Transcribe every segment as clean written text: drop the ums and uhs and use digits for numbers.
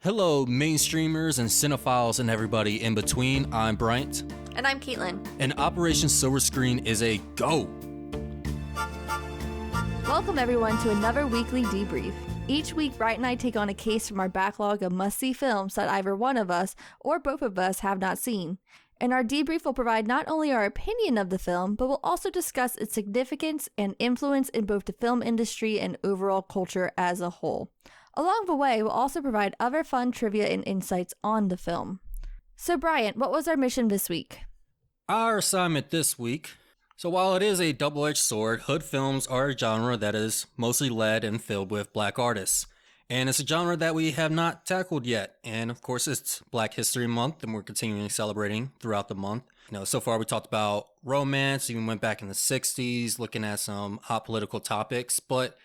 Hello, mainstreamers and cinephiles and everybody in between. I'm Bryant. And I'm Caitlyn. And Operation Silver Screen is a go. Welcome, everyone, to another weekly debrief. Each week, Bryant and I take on a case from our backlog of must-see films that either one of us or both of us have not seen. And our debrief will provide not only our opinion of the film, but will also discuss its significance and influence in both the film industry and overall culture as a whole. Along the way, we'll also provide other fun trivia and insights on the film. So, Bryant, what was our mission this week? Our assignment this week. So while it is a double-edged sword, hood films are a genre that is mostly led and filled with black artists. And it's a genre that we have not tackled yet. And of course, it's Black History Month, and we're continuing celebrating throughout the month. So far we talked about romance, even went back in the 60s, looking at some hot political topics. But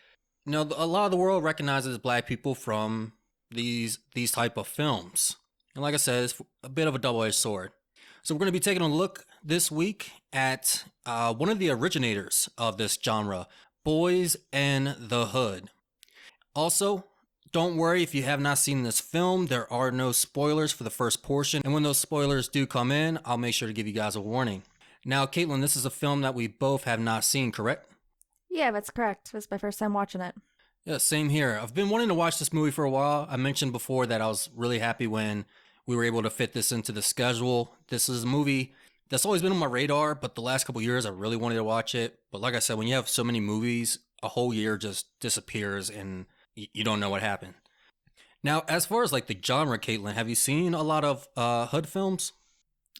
a lot of the world recognizes black people from these type of films. And like I said, it's a bit of a double-edged sword. So we're going to be taking a look this week at one of the originators of this genre, Boyz and the Hood. Also, don't worry if you have not seen this film, there are no spoilers for the first portion. And when those spoilers do come in, I'll make sure to give you guys a warning. Now, Caitlyn, this is a film that we both have not seen, correct? Yeah, that's correct. This is my first time watching it. Yeah, same here. I've been wanting to watch this movie for a while. I mentioned before that I was really happy when we were able to fit this into the schedule. This is a movie that's always been on my radar, but the last couple years I really wanted to watch it. But like I said, when you have so many movies, a whole year just disappears and you don't know what happened. Now, as far as like the genre, Caitlyn, have you seen a lot of hood films?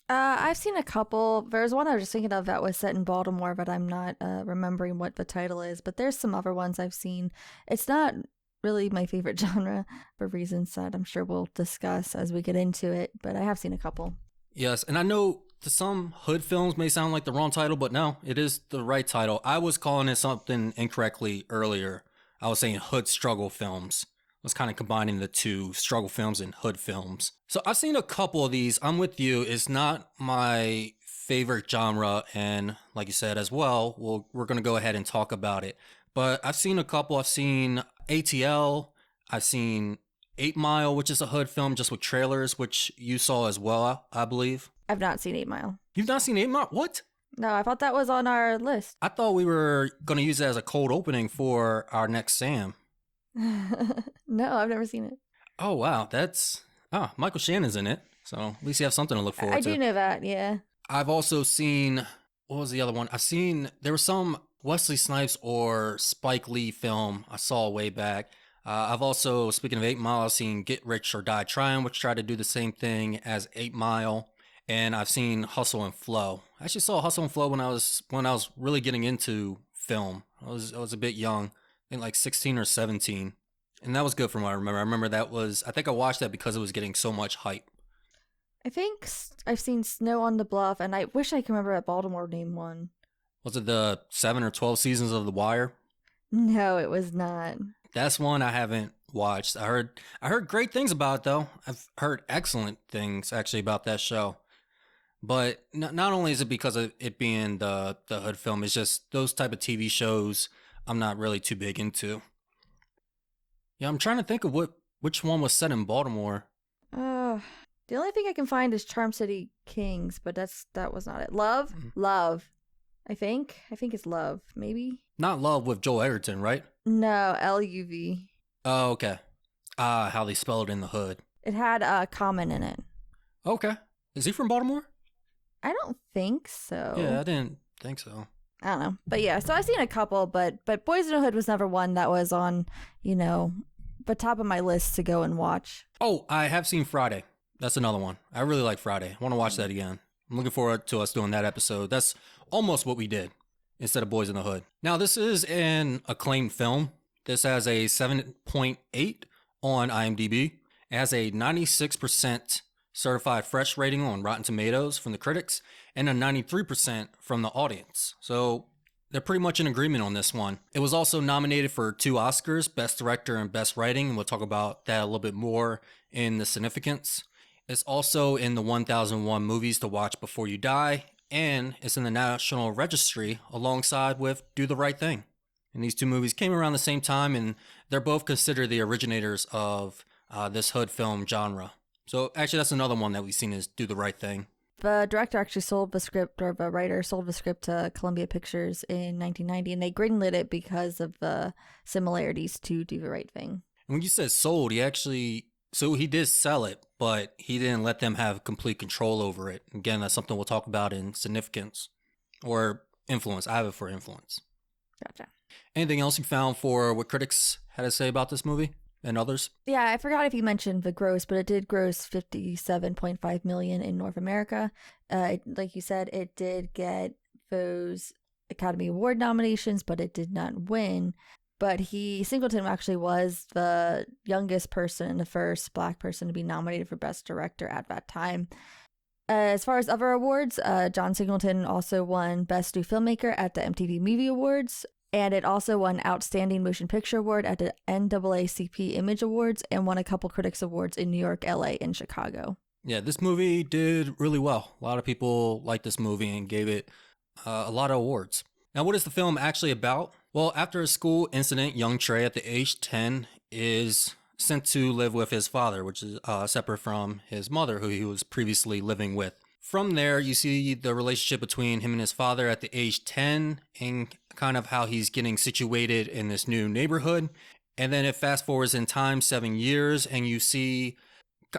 I've seen a couple. There's one I was just thinking of that was set in Baltimore, but I'm not remembering what the title is. But there's some other ones I've seen. It's not really my favorite genre for reasons that I'm sure we'll discuss as we get into it. But I have seen a couple. Yes, and I know to some hood films may sound like the wrong title, but no, it is the right title. I was calling it something incorrectly earlier. I was saying hood struggle films. I was kind of combining the two, struggle films and hood films. So I've seen a couple of these. I'm with you. It's not my favorite genre. And like you said as well, we're going to go ahead and talk about it. But I've seen a couple. I've seen ATL. I've seen 8 Mile, which is a hood film just with trailers, which you saw as well, I believe. I've not seen 8 Mile. You've not seen 8 Mile? What? No, I thought that was on our list. I thought we were going to use it as a cold opening for our next Sam. No, I've never seen it. Oh, wow. Michael Shannon's in it. So at least you have something to look forward to. I do know that, yeah. I've also seen, what was the other one? There was some Wesley Snipes or Spike Lee film I saw way back. I've also, speaking of 8 Mile, I've seen Get Rich or Die Trying, which tried to do the same thing as 8 Mile. And I've seen Hustle and Flow. I actually saw Hustle and Flow when I was really getting into film. I was a bit young, I think like 16 or 17. And that was good from what I remember. I remember I think I watched that because it was getting so much hype. I think I've seen Snow on the Bluff, and I wish I could remember that Baltimore name one. Was it the 7 or 12 seasons of The Wire? No, it was not. That's one I haven't watched. I heard great things about it, though. I've heard excellent things, actually, about that show. But not only is it because of it being the hood film, it's just those type of TV shows I'm not really too big into. Yeah, I'm trying to think of which one was set in Baltimore. The only thing I can find is Charm City Kings, but that was not it. Love? Love. I think it's Love, maybe? Not Love with Joel Edgerton, right? No, Luv. Oh, okay. How they spell it in the hood. It had Common in it. Okay. Is he from Baltimore? I don't think so. Yeah, I didn't think so. I don't know. But yeah, so I've seen a couple, but Boyz and the Hood was never one that was on, the top of my list to go and watch. Oh, I have seen Friday. That's another one. I really like Friday. I want to watch that again. I'm looking forward to us doing that episode. That's almost what we did instead of Boyz in the Hood. Now, this is an acclaimed film. This has a 7.8 on IMDb. It has a 96% certified fresh rating on Rotten Tomatoes from the critics and a 93% from the audience. So they're pretty much in agreement on this one. It was also nominated for 2 Oscars, Best Director and Best Writing. We'll talk about that a little bit more in the significance. It's also in the 1001 movies to watch before you die, and it's in the National Registry alongside with Do the Right Thing. And these two movies came around the same time, and they're both considered the originators of this hood film genre. So actually, that's another one that we've seen is Do the Right Thing. The director actually sold the script, or the writer sold the script to Columbia Pictures in 1990, and they greenlit it because of the similarities to Do the Right Thing. And when you said sold, he did sell it, but he didn't let them have complete control over it. Again, that's something we'll talk about in significance or influence. I have it for influence. Gotcha. Anything else you found for what critics had to say about this movie and others? Yeah, I forgot if you mentioned the gross, but it did gross $57.5 million in North America. Like you said, it did get those Academy Award nominations, but it did not win. But Singleton actually was the youngest person and the first Black person to be nominated for Best Director at that time. As far as other awards, John Singleton also won Best New Filmmaker at the MTV Movie Awards, and it also won Outstanding Motion Picture Award at the NAACP Image Awards, and won a couple Critics Awards in New York, LA, and Chicago. Yeah, this movie did really well. A lot of people liked this movie and gave it a lot of awards. Now, what is the film actually about? Well, after a school incident, young Trey at the age 10 is sent to live with his father, which is separate from his mother, who he was previously living with. From there, you see the relationship between him and his father at the age 10 and kind of how he's getting situated in this new neighborhood. And then it fast forwards in time 7 years, and you see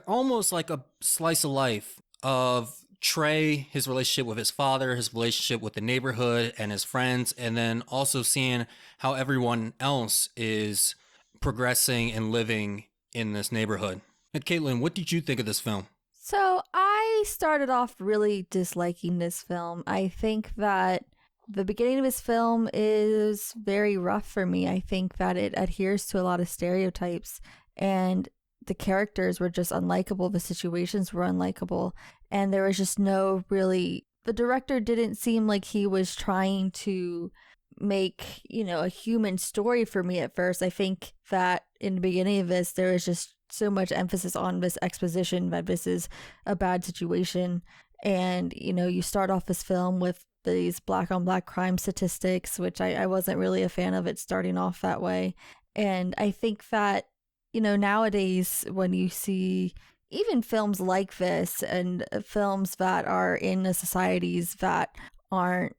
almost like a slice of life of Trey, his relationship with his father, his relationship with the neighborhood and his friends, and then also seeing how everyone else is progressing and living in this neighborhood. And Caitlyn, what did you think of this film? So I started off really disliking this film. I think that the beginning of this film is very rough for me. I think that it adheres to a lot of stereotypes, and the characters were just unlikable. The situations were unlikable. And there was just the director didn't seem like he was trying to make, a human story for me at first. I think that in the beginning of this, there was just so much emphasis on this exposition that this is a bad situation. And, you start off this film with these black on black crime statistics, which I wasn't really a fan of it starting off that way. And I think that, nowadays when you see even films like this and films that are in the societies that aren't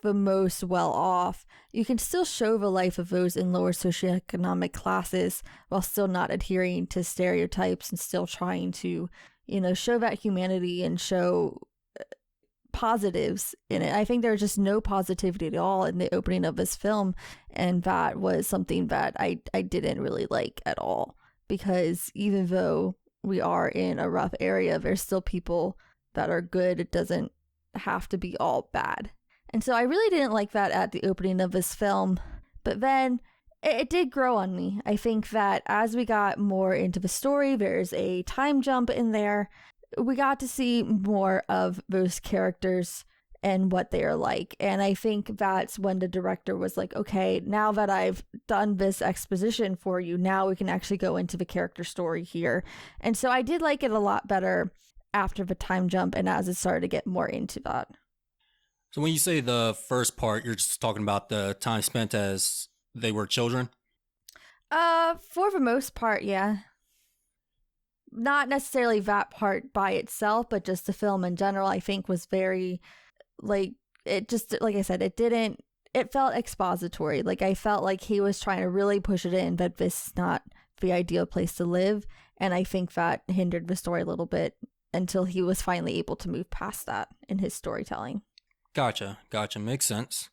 the most well off, you can still show the life of those in lower socioeconomic classes while still not adhering to stereotypes and still trying to, show that humanity and show positives in it. I think there's just no positivity at all in the opening of this film, and that was something that I didn't really like at all, because even though we are in a rough area, there's still people that are good. It doesn't have to be all bad. And so I really didn't like that at the opening of this film, but then it did grow on me. I think that as we got more into the story, there's a time jump in there. We got to see more of those characters and what they are like. And I think that's when the director was like, okay, now that I've done this exposition for you, now we can actually go into the character story here. And so I did like it a lot better after the time jump and as it started to get more into that. So when you say the first part, you're just talking about the time spent as they were children? For the most part, yeah. Not necessarily that part by itself, but just the film in general, I think was very, like I said, it felt expository. Like I felt like he was trying to really push it in that this is not the ideal place to live. And I think that hindered the story a little bit until he was finally able to move past that in his storytelling. Gotcha. Makes sense.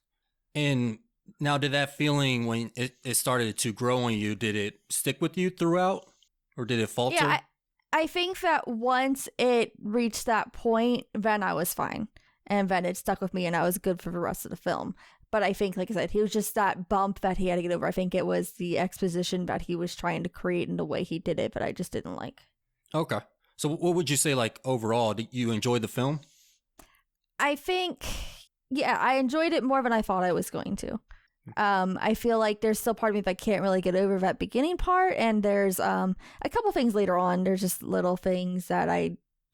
And now, did that feeling when it started to grow on you, did it stick with you throughout, or did it falter? Yeah, I think that once it reached that point, then I was fine. And then it stuck with me and I was good for the rest of the film. But I think, like I said, he was just that bump that he had to get over. I think it was the exposition that he was trying to create and the way he did it, but I just didn't like. Okay. So what would you say, like, overall, did you enjoy the film? I think, yeah, I enjoyed it more than I thought I was going to. I feel like there's still part of me that can't really get over that beginning part, and there's a couple things later on. There's just little things that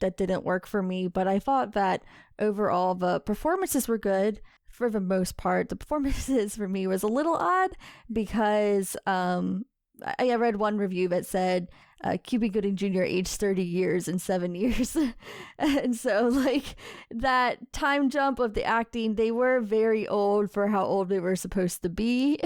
didn't work for me, but I thought that overall the performances were good for the most part. The performances for me was a little odd because I read one review that said Cuba Gooding Jr. aged 30 years in 7 years. And so, like, that time jump of the acting, they were very old for how old they were supposed to be,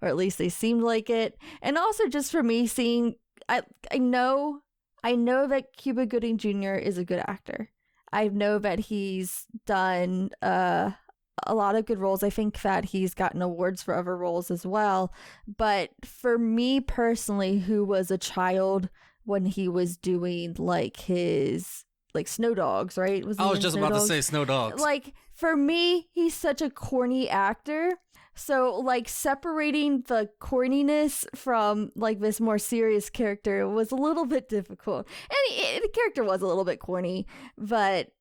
or at least they seemed like it. And also, just for me seeing, I know that Cuba Gooding Jr. is a good actor. I know that he's done a lot of good roles. I think that he's gotten awards for other roles as well. But for me personally, who was a child when he was doing like his like Snow Dogs, right? I was just about to say Snow Dogs. Like, for me, he's such a corny actor. So, like, separating the corniness from, like, this more serious character was a little bit difficult. And the character was a little bit corny, but,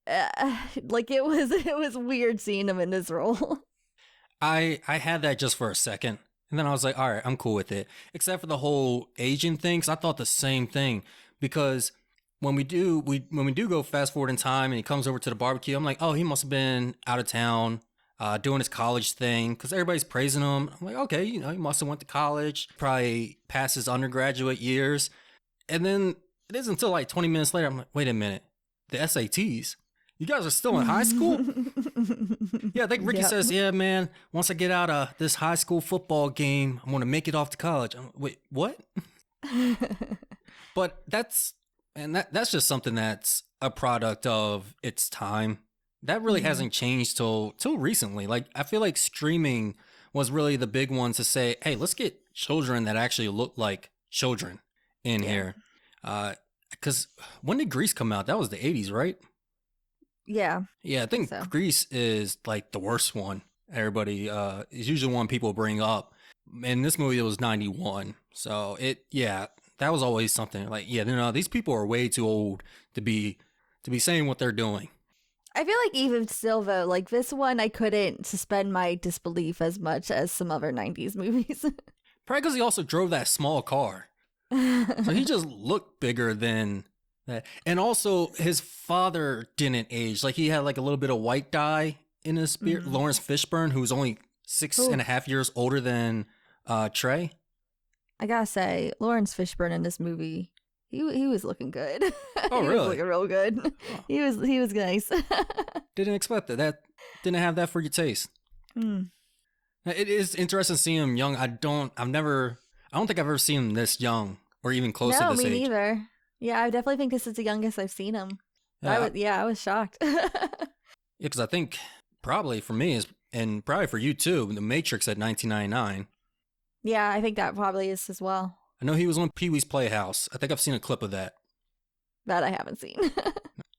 like, it was weird seeing him in this role. I had that just for a second, and then I was like, all right, I'm cool with it. Except for the whole aging thing, 'cause I thought the same thing. Because when we do go fast forward in time and he comes over to the barbecue, I'm like, oh, he must have been out of town. Doing his college thing, because everybody's praising him. I'm like, okay, you know, he must have went to college, probably passed his undergraduate years. And then it isn't until like 20 minutes later, I'm like, wait a minute, the SATs? You guys are still in high school? Yeah, I think Ricky says, yeah, man, once I get out of this high school football game, I'm going to make it off to college. I'm like, wait, what? But that's just something that's a product of its time. That really hasn't changed till recently. Like, I feel like streaming was really the big one to say, hey, let's get children that actually look like children in here. Because when did Grease come out? That was the 80s, right? Yeah. Yeah, I think so. Grease is like the worst one. Everybody is usually one people bring up. In this movie, it was 91. So that was always something like, yeah, no, these people are way too old to be saying what they're doing. I feel like even still, though, like this one, I couldn't suspend my disbelief as much as some other 90s movies. Probably because he also drove that small car. So he just looked bigger than that. And also, his father didn't age. Like, he had like a little bit of white dye in his beard. Lawrence Fishburne, who was only 6.5 years older than Trey. I gotta say, Lawrence Fishburne in this movie, he was looking good. Oh, he really? was looking real good. Oh. He was nice. Didn't expect that. That didn't have that for your taste. It is interesting to see him young. I don't think I've ever seen him this young or even close to this age. No, me neither. Yeah, I definitely think this is the youngest I've seen him. I was shocked. Yeah, because I think probably for me and probably for you too, The Matrix at 1999. Yeah, I think that probably is as well. I know he was on Pee-wee's Playhouse. I think I've seen a clip of that. That I haven't seen.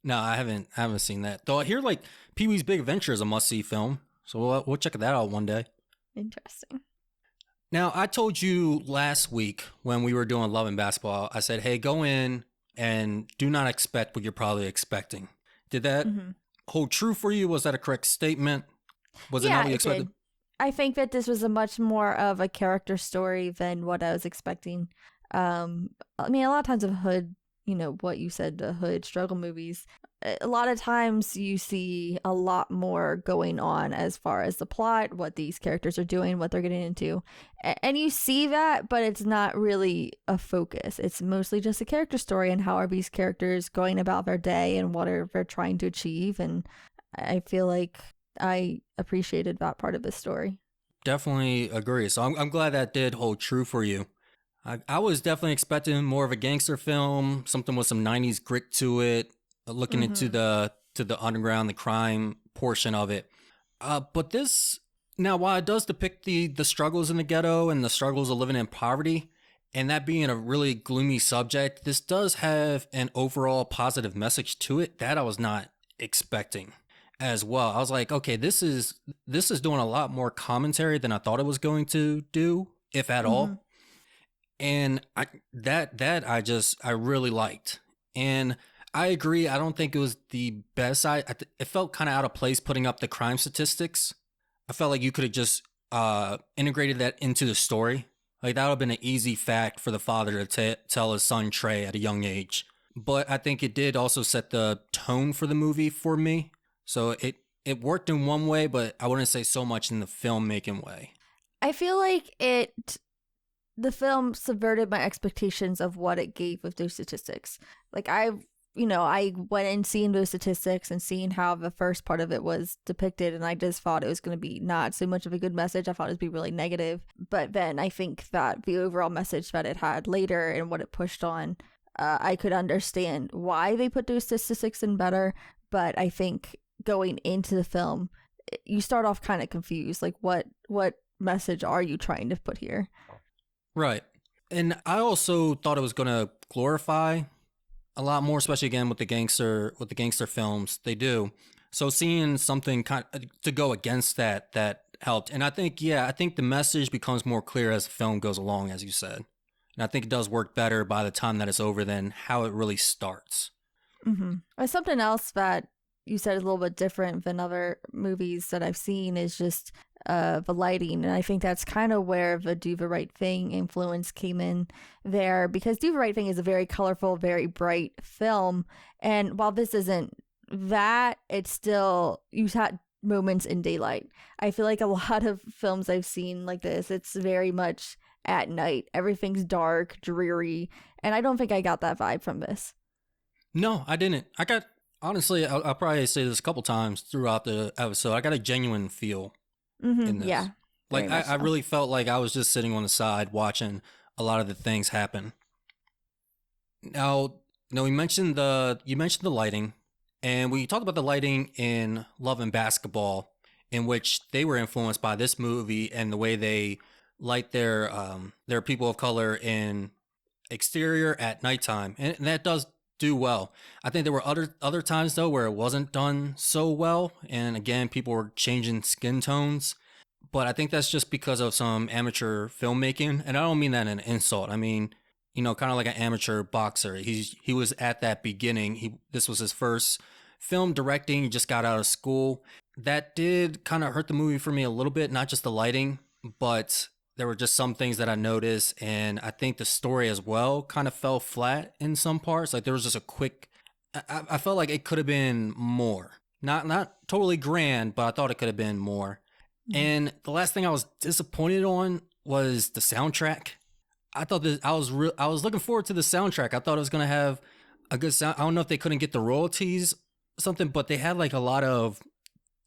No, I haven't seen that. Though I hear like Pee-wee's Big Adventure is a must-see film. So we'll check that out one day. Interesting. Now, I told you last week when we were doing Love and Basketball, I said, hey, go in and do not expect what you're probably expecting. Did that hold true for you? Was that a correct statement? Was it not what you expected? Did. I think that this was a much more of a character story than what I was expecting. I mean, a lot of times of hood, you know, what you said, the hood struggle movies, a lot of times you see a lot more going on as far as the plot, what these characters are doing, what they're getting into. And you see that, but it's not really a focus. It's mostly just a character story and how are these characters going about their day and what are they trying to achieve. And I feel like I appreciated that part of the story. Definitely agree. So I'm glad that did hold true for you. I was definitely expecting more of a gangster film, something with some 90s grit to it, looking into the underground, the crime portion of it. But this, now while it does depict the struggles in the ghetto and the struggles of living in poverty, and that being a really gloomy subject, this does have an overall positive message to it that I was not expecting as well. I was like, okay, this is doing a lot more commentary than I thought it was going to do, if at all. And I really liked. And I agree. I don't think it was the best. It felt kind of out of place putting up the crime statistics. I felt like you could have just integrated that into the story. Like that would have been an easy fact for the father to tell his son Trey at a young age. But I think it did also set the tone for the movie for me. So it worked in one way, but I wouldn't say so much in the filmmaking way. I feel like the film subverted my expectations of what it gave with those statistics. Like I went and seen those statistics and seeing how the first part of it was depicted, and I just thought it was going to be not so much of a good message. I thought it would be really negative. But then I think that the overall message that it had later and what it pushed on, I could understand why they put those statistics in better. But I think going into the film, you start off kind of confused. Like, what message are you trying to put here? Right. And I also thought it was going to glorify a lot more, especially again with the gangster films they do. So seeing something kind of to go against that helped. And I think the message becomes more clear as the film goes along, as you said. And I think it does work better by the time that it's over than how it really starts. Mm-hmm. Something else that you said is a little bit different than other movies that I've seen is just the lighting. And I think that's kind of where the Do the Right Thing influence came in there, because Do the Right Thing is a very colorful, very bright film. And while this isn't that, it's still, you've had moments in daylight. I feel like a lot of films I've seen like this, it's very much at night. Everything's dark, dreary. And I don't think I got that vibe from this. No, I didn't. I got, honestly, I'll probably say this a couple times throughout the episode. I got a genuine feel in this. Yeah. Like, I really felt like I was just sitting on the side watching a lot of the things happen. Now, you mentioned the lighting, and we talked about the lighting in Love and Basketball, in which they were influenced by this movie and the way they light their people of color in exterior at nighttime, and that does do well. I think there were other times though where it wasn't done so well, and again, people were changing skin tones. But I think that's just because of some amateur filmmaking, and I don't mean that in an insult. I mean, kind of like an amateur boxer. He was at that beginning. This was his first film directing. He just got out of school. That did kind of hurt the movie for me a little bit. Not just the lighting, but there were just some things that I noticed, and I think the story as well kind of fell flat in some parts. Like there was just a quick. I felt like it could have been more. Not totally grand, but I thought it could have been more. And the last thing I was disappointed on was the soundtrack. I thought that I was looking forward to the soundtrack. I thought it was going to have a good sound. I don't know if they couldn't get the royalties or something, but they had like a lot of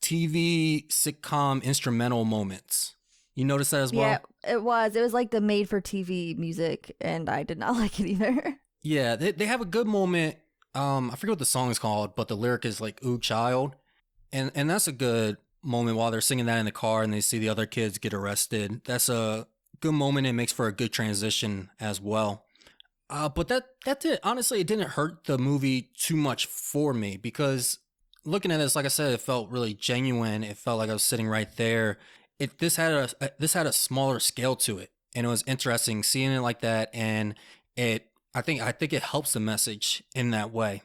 TV sitcom instrumental moments. You noticed that as well? Yeah, it was like the made for TV music, and I did not like it either. Yeah, they have a good moment. I forget what the song is called, but the lyric is like "Ooh, child," and that's a good moment while they're singing that in the car and they see the other kids get arrested. That's a good moment. It makes for a good transition as well. But that did, honestly, it didn't hurt the movie too much for me, because looking at this, like I said, it felt really genuine. It felt like I was sitting right there. This had a smaller scale to it, and it was interesting seeing it like that. And I think it helps the message in that way.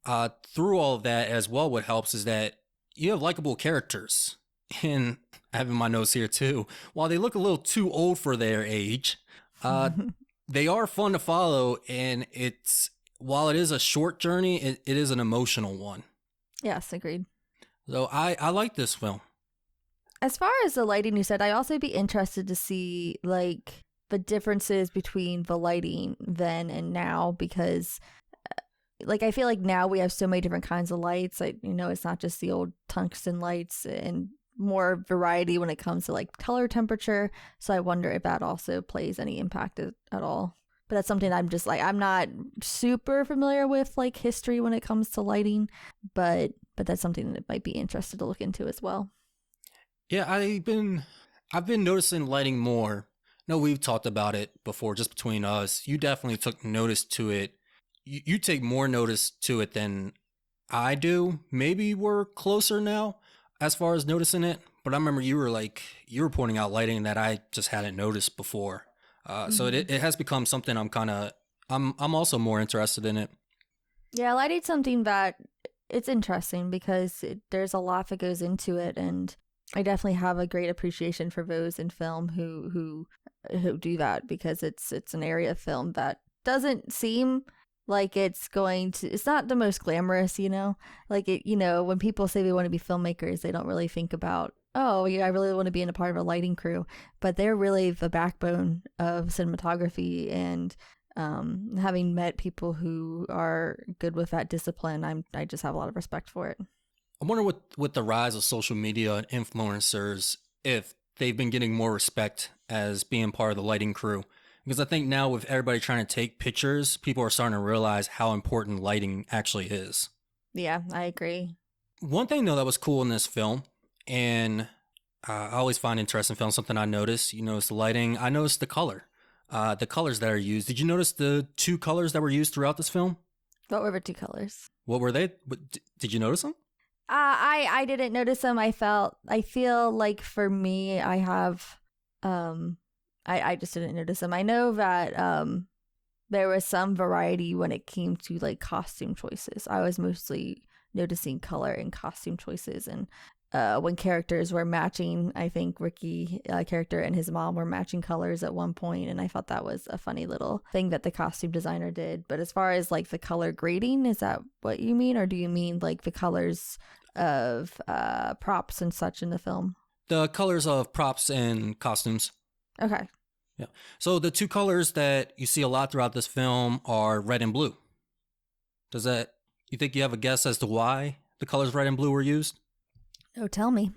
Through all of that as well, what helps is that you have likable characters, and I have in my notes here too. While they look a little too old for their age, they are fun to follow, and while it is a short journey, it is an emotional one. Yes, agreed. So I like this film. As far as the lighting you said, I'd also be interested to see like the differences between the lighting then and now, because like I feel like now we have so many different kinds of lights. Like, it's not just the old tungsten lights, and more variety when it comes to like color temperature. So I wonder if that also plays any impact at all. But that's something I'm just like, I'm not super familiar with like history when it comes to lighting, but that's something that might be interested to look into as well. Yeah, I've been noticing lighting more. No, we've talked about it before, just between us. You definitely took notice to it. You take more notice to it than I do. Maybe we're closer now as far as noticing it. But I remember you were pointing out lighting that I just hadn't noticed before. So it has become something I'm also more interested in it. Yeah, lighting's something that it's interesting because there's a lot that goes into it, and I definitely have a great appreciation for those in film who do that, because it's an area of film that doesn't seem like it's not the most glamorous, like when people say they want to be filmmakers, they don't really think about oh, yeah, I really want to be in a part of a lighting crew. But they're really the backbone of cinematography. And having met people who are good with that discipline, I just have a lot of respect for it. I wonder with the rise of social media and influencers, if they've been getting more respect as being part of the lighting crew. Because I think now with everybody trying to take pictures, people are starting to realize how important lighting actually is. Yeah, I agree. One thing though that was cool in this film, and I always find interesting films, something I noticed. You notice the lighting. I noticed the colors that are used. Did you notice the two colors that were used throughout this film? What were the two colors? What were they? Did you notice them? I didn't notice them. I feel like for me, I have I just didn't notice them. I know that there was some variety when it came to like costume choices. I was mostly noticing color and costume choices, and when characters were matching. I think Ricky character and his mom were matching colors at one point, and I thought that was a funny little thing that the costume designer did. But as far as like the color grading, is that what you mean, or do you mean like the colors of props and such in the film? The colors of props and costumes. Okay. Yeah. So the two colors that you see a lot throughout this film are red and blue. You think you have a guess as to why the colors red and blue were used? Oh, tell me.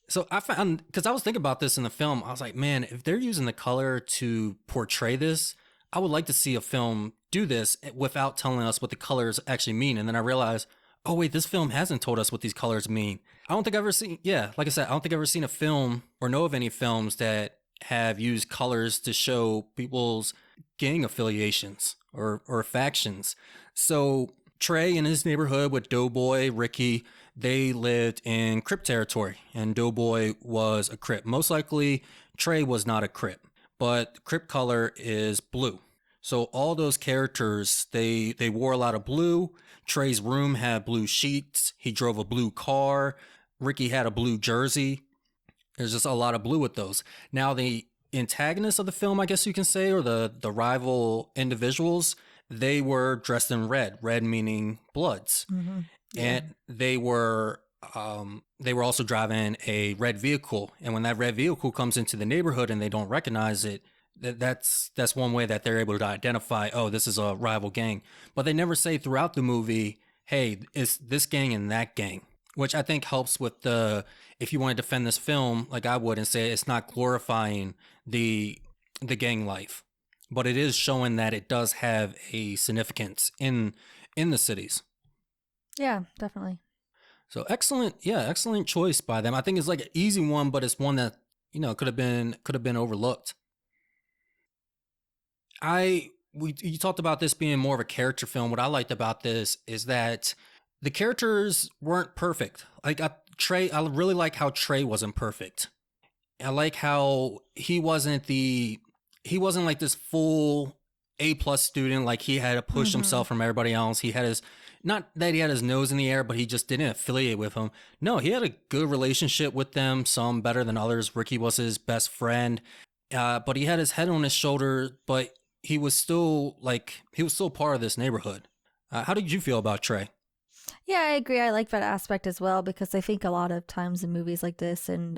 So I found, because I was thinking about this in the film, I was like, man, if they're using the color to portray this, I would like to see a film do this without telling us what the colors actually mean. And then I realized, oh wait, this film hasn't told us what these colors mean. I don't think I've ever seen, like I said, I don't think I've ever seen a film or know of any films that have used colors to show people's gang affiliations or factions. So Trey in his neighborhood with Doughboy, Ricky, they lived in Crip territory, and Doughboy was a Crip. Most likely, Trey was not a Crip, but Crip color is blue. So all those characters, they wore a lot of blue. Trey's room had blue sheets. He drove a blue car. Ricky had a blue jersey. There's just a lot of blue with those. Now, the antagonists of the film, I guess you can say, or the rival individuals, they were dressed in red meaning Bloods. Mm-hmm. Yeah. And they were also driving a red vehicle. And when that red vehicle comes into the neighborhood and they don't recognize it, that's one way that they're able to identify, oh, this is a rival gang. But they never say throughout the movie, hey, it's this gang and that gang, which I think helps with if you want to defend this film, like I would, and say it's not glorifying the gang life, but it is showing that it does have a significance in the cities. Yeah, definitely. So excellent choice by them. I think it's like an easy one, but it's one that, could have been overlooked. You talked about this being more of a character film. What I liked about this is that the characters weren't perfect. Like Trey, I really like how Trey wasn't perfect. I like how he wasn't like this full A+ student. Like he had to push himself from everybody else. He had not that he had his nose in the air, but he just didn't affiliate with them. No, he had a good relationship with them, some better than others. Ricky was his best friend, but he had his head on his shoulder, but he was still part of this neighborhood. How did you feel about Trey? Yeah, I agree. I like that aspect as well, because I think a lot of times in movies like this, and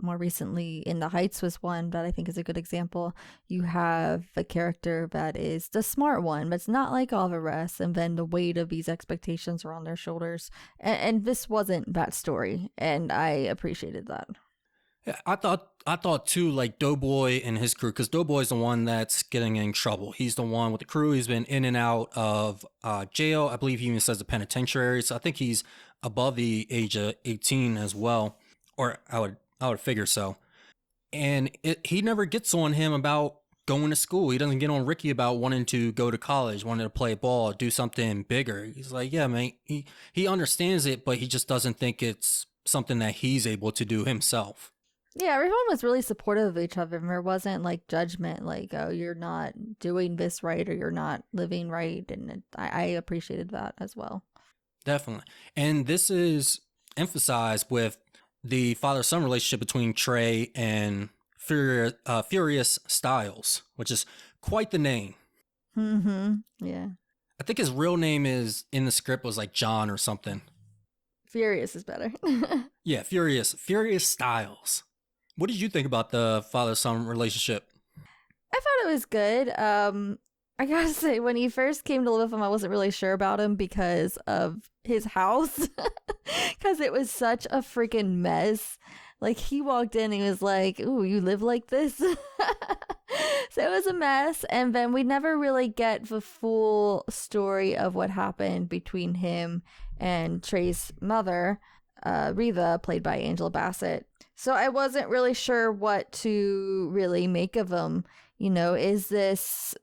more recently In the Heights was one that I think is a good example, you have a character that is the smart one, but it's not like all the rest, and then the weight of these expectations are on their shoulders. And this wasn't that story, and I appreciated that. Yeah, I thought too, like Doughboy and his crew, because Doughboy's the one that's getting in trouble. He's the one with the crew. He's been in and out of jail. I believe he even says the penitentiary. So I think he's above the age of 18 as well, or I would figure so. And he never gets on him about going to school. He doesn't get on Ricky about wanting to go to college, wanting to play ball, do something bigger. He's like, yeah, man, he understands it, but he just doesn't think it's something that he's able to do himself. Yeah, everyone was really supportive of each other, and there wasn't like judgment, like, oh, you're not doing this right or you're not living right, and I appreciated that as well. Definitely. And this is emphasized with the father-son relationship between Trey and Furious Styles, which is quite the name. Mm-hmm. Yeah. I think his real name is in the script was like John or something. Furious is better. Yeah, Furious Styles. What did you think about the father-son relationship? I thought it was good. I gotta say, when he first came to live with him, I wasn't really sure about him because of his house. Because it was such a freaking mess. Like, he walked in and he was like, ooh, you live like this? So it was a mess. And then we never really get the full story of what happened between him and Trey's mother, Reva, played by Angela Bassett. So I wasn't really sure what to really make of him. You know, is this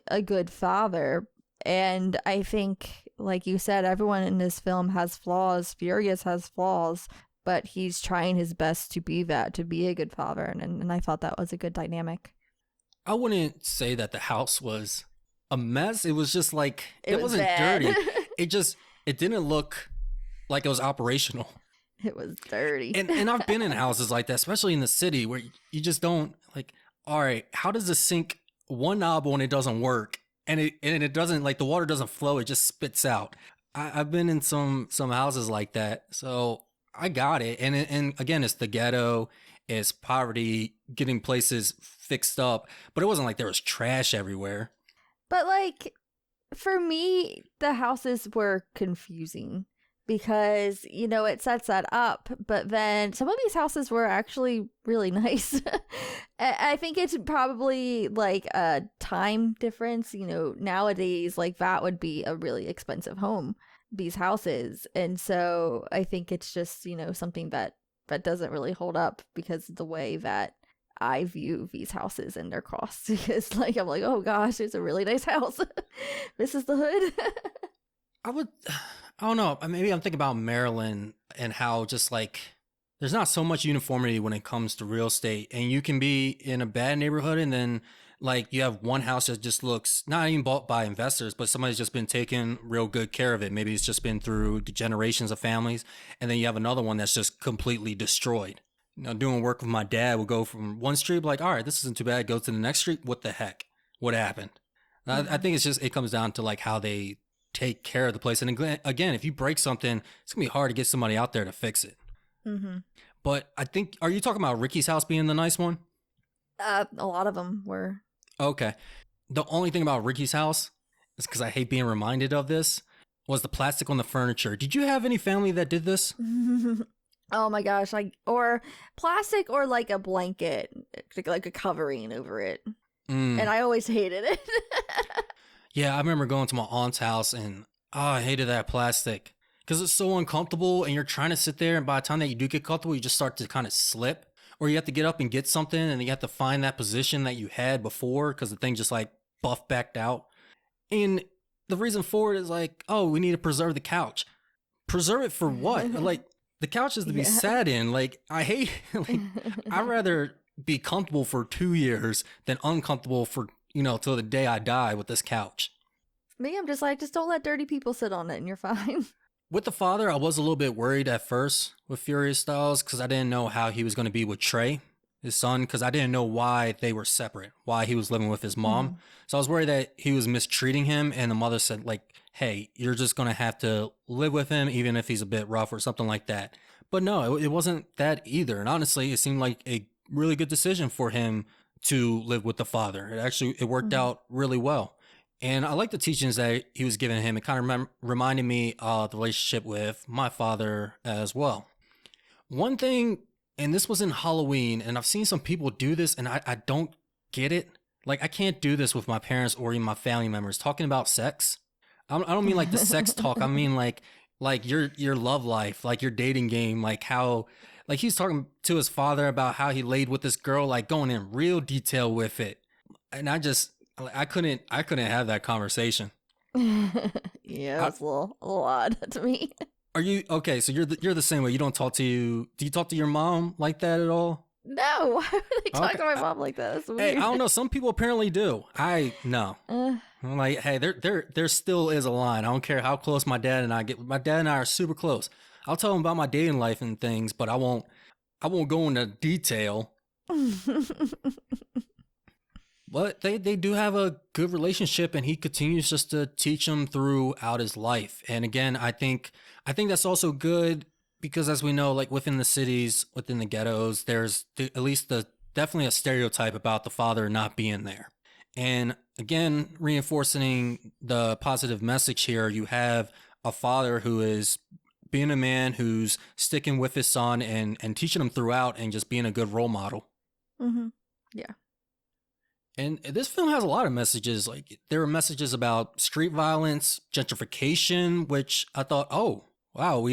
a good father? And I think, like you said, everyone in this film has flaws. Furious has flaws, but he's trying his best to be that, to be a good father. And I thought that was a good dynamic. I wouldn't say that the house was a mess. It was just like, it wasn't bad. dirty. It didn't look like it was operational. It was dirty. And I've been in houses like that, especially in the city, where you just don't like, all right, how does the sink one knob when it doesn't work? And it doesn't, like, the water doesn't flow, it just spits out. I've been in some houses like that, so I got it. And again, it's the ghetto, it's poverty, getting places fixed up, but it wasn't like there was trash everywhere. But, like, for me, the houses were confusing because, you know, it sets that up, but then some of these houses were actually really nice. I think it's probably like a time difference. You know, nowadays, like, that would be a really expensive home, these houses. And so I think it's just, you know, something that doesn't really hold up because of the way that I view these houses and their costs. Because, like, I'm like, oh gosh, it's a really nice house. This is the hood. I don't know, maybe I'm thinking about Maryland and how just like there's not so much uniformity when it comes to real estate, and you can be in a bad neighborhood and then like you have one house that just looks not even bought by investors, but somebody's just been taking real good care of it. Maybe it's just been through the generations of families, and then you have another one that's just completely destroyed. You know, doing work with my dad, would go from one street like, all right, this isn't too bad, go to the next street, what the heck, what happened? I think it's just, it comes down to like how they take care of the place. And again, if you break something, it's gonna be hard to get somebody out there to fix it. Mm-hmm. But I think, are you talking about Ricky's house being the nice one? A lot of them were. Okay. The only thing about Ricky's house is, because I hate being reminded of this, was the plastic on the furniture. Did you have any family that did this? Oh my gosh, like, or plastic, or like a blanket, like a covering over it. And I always hated it. Yeah, I remember going to my aunt's house and I hated that plastic because it's so uncomfortable, and you're trying to sit there, and by the time that you do get comfortable, you just start to kind of slip, or you have to get up and get something, and then you have to find that position that you had before because the thing just like buffed backed out. And the reason for it is like, oh, we need to preserve the couch. Preserve it for what? Like, the couch is to be sat in. Like, I hate, like, I'd rather be comfortable for 2 years than uncomfortable for, you know, till the day I die with this couch. Me, I'm just like, just don't let dirty people sit on it and you're fine. With the father, I was a little bit worried at first with Furious Styles because I didn't know how he was going to be with Trey, his son, because I didn't know why they were separate, why he was living with his mom. So I was worried that he was mistreating him, and the mother said, like, hey, you're just going to have to live with him even if he's a bit rough or something like that. But no, it wasn't that either. And honestly, it seemed like a really good decision for him to live with the father. It worked out really well. And I like the teachings that he was giving him. It kind of reminded me of the relationship with my father as well. One thing, and this was in Halloween, and I've seen some people do this, and I don't get it. Like, I can't do this with my parents or even my family members. Talking about sex. I don't mean like the sex talk. I mean like your love life, like your dating game, like how, like he's talking to his father about how he laid with this girl, like going in real detail with it. And I couldn't have that conversation. Yeah, it's a little odd to me. Are you okay? So you're the same way. You don't talk to do you talk to your mom like that at all? No, why would they talk to my mom like that? That's weird. Hey, I don't know. Some people apparently do. No. I'm like, hey, there still is a line. I don't care how close my dad and I get. My dad and I are super close. I'll tell him about my dating life and things, but I won't go into detail. But they do have a good relationship, and he continues just to teach him throughout his life. And again, I think that's also good because, as we know, like within the cities, within the ghettos, there's at least definitely a stereotype about the father not being there. And again, reinforcing the positive message here, you have a father who is being a man who's sticking with his son and teaching him throughout and just being a good role model. Mm-hmm. Yeah. And this film has a lot of messages. Like there are messages about street violence, gentrification, which I thought, oh, wow,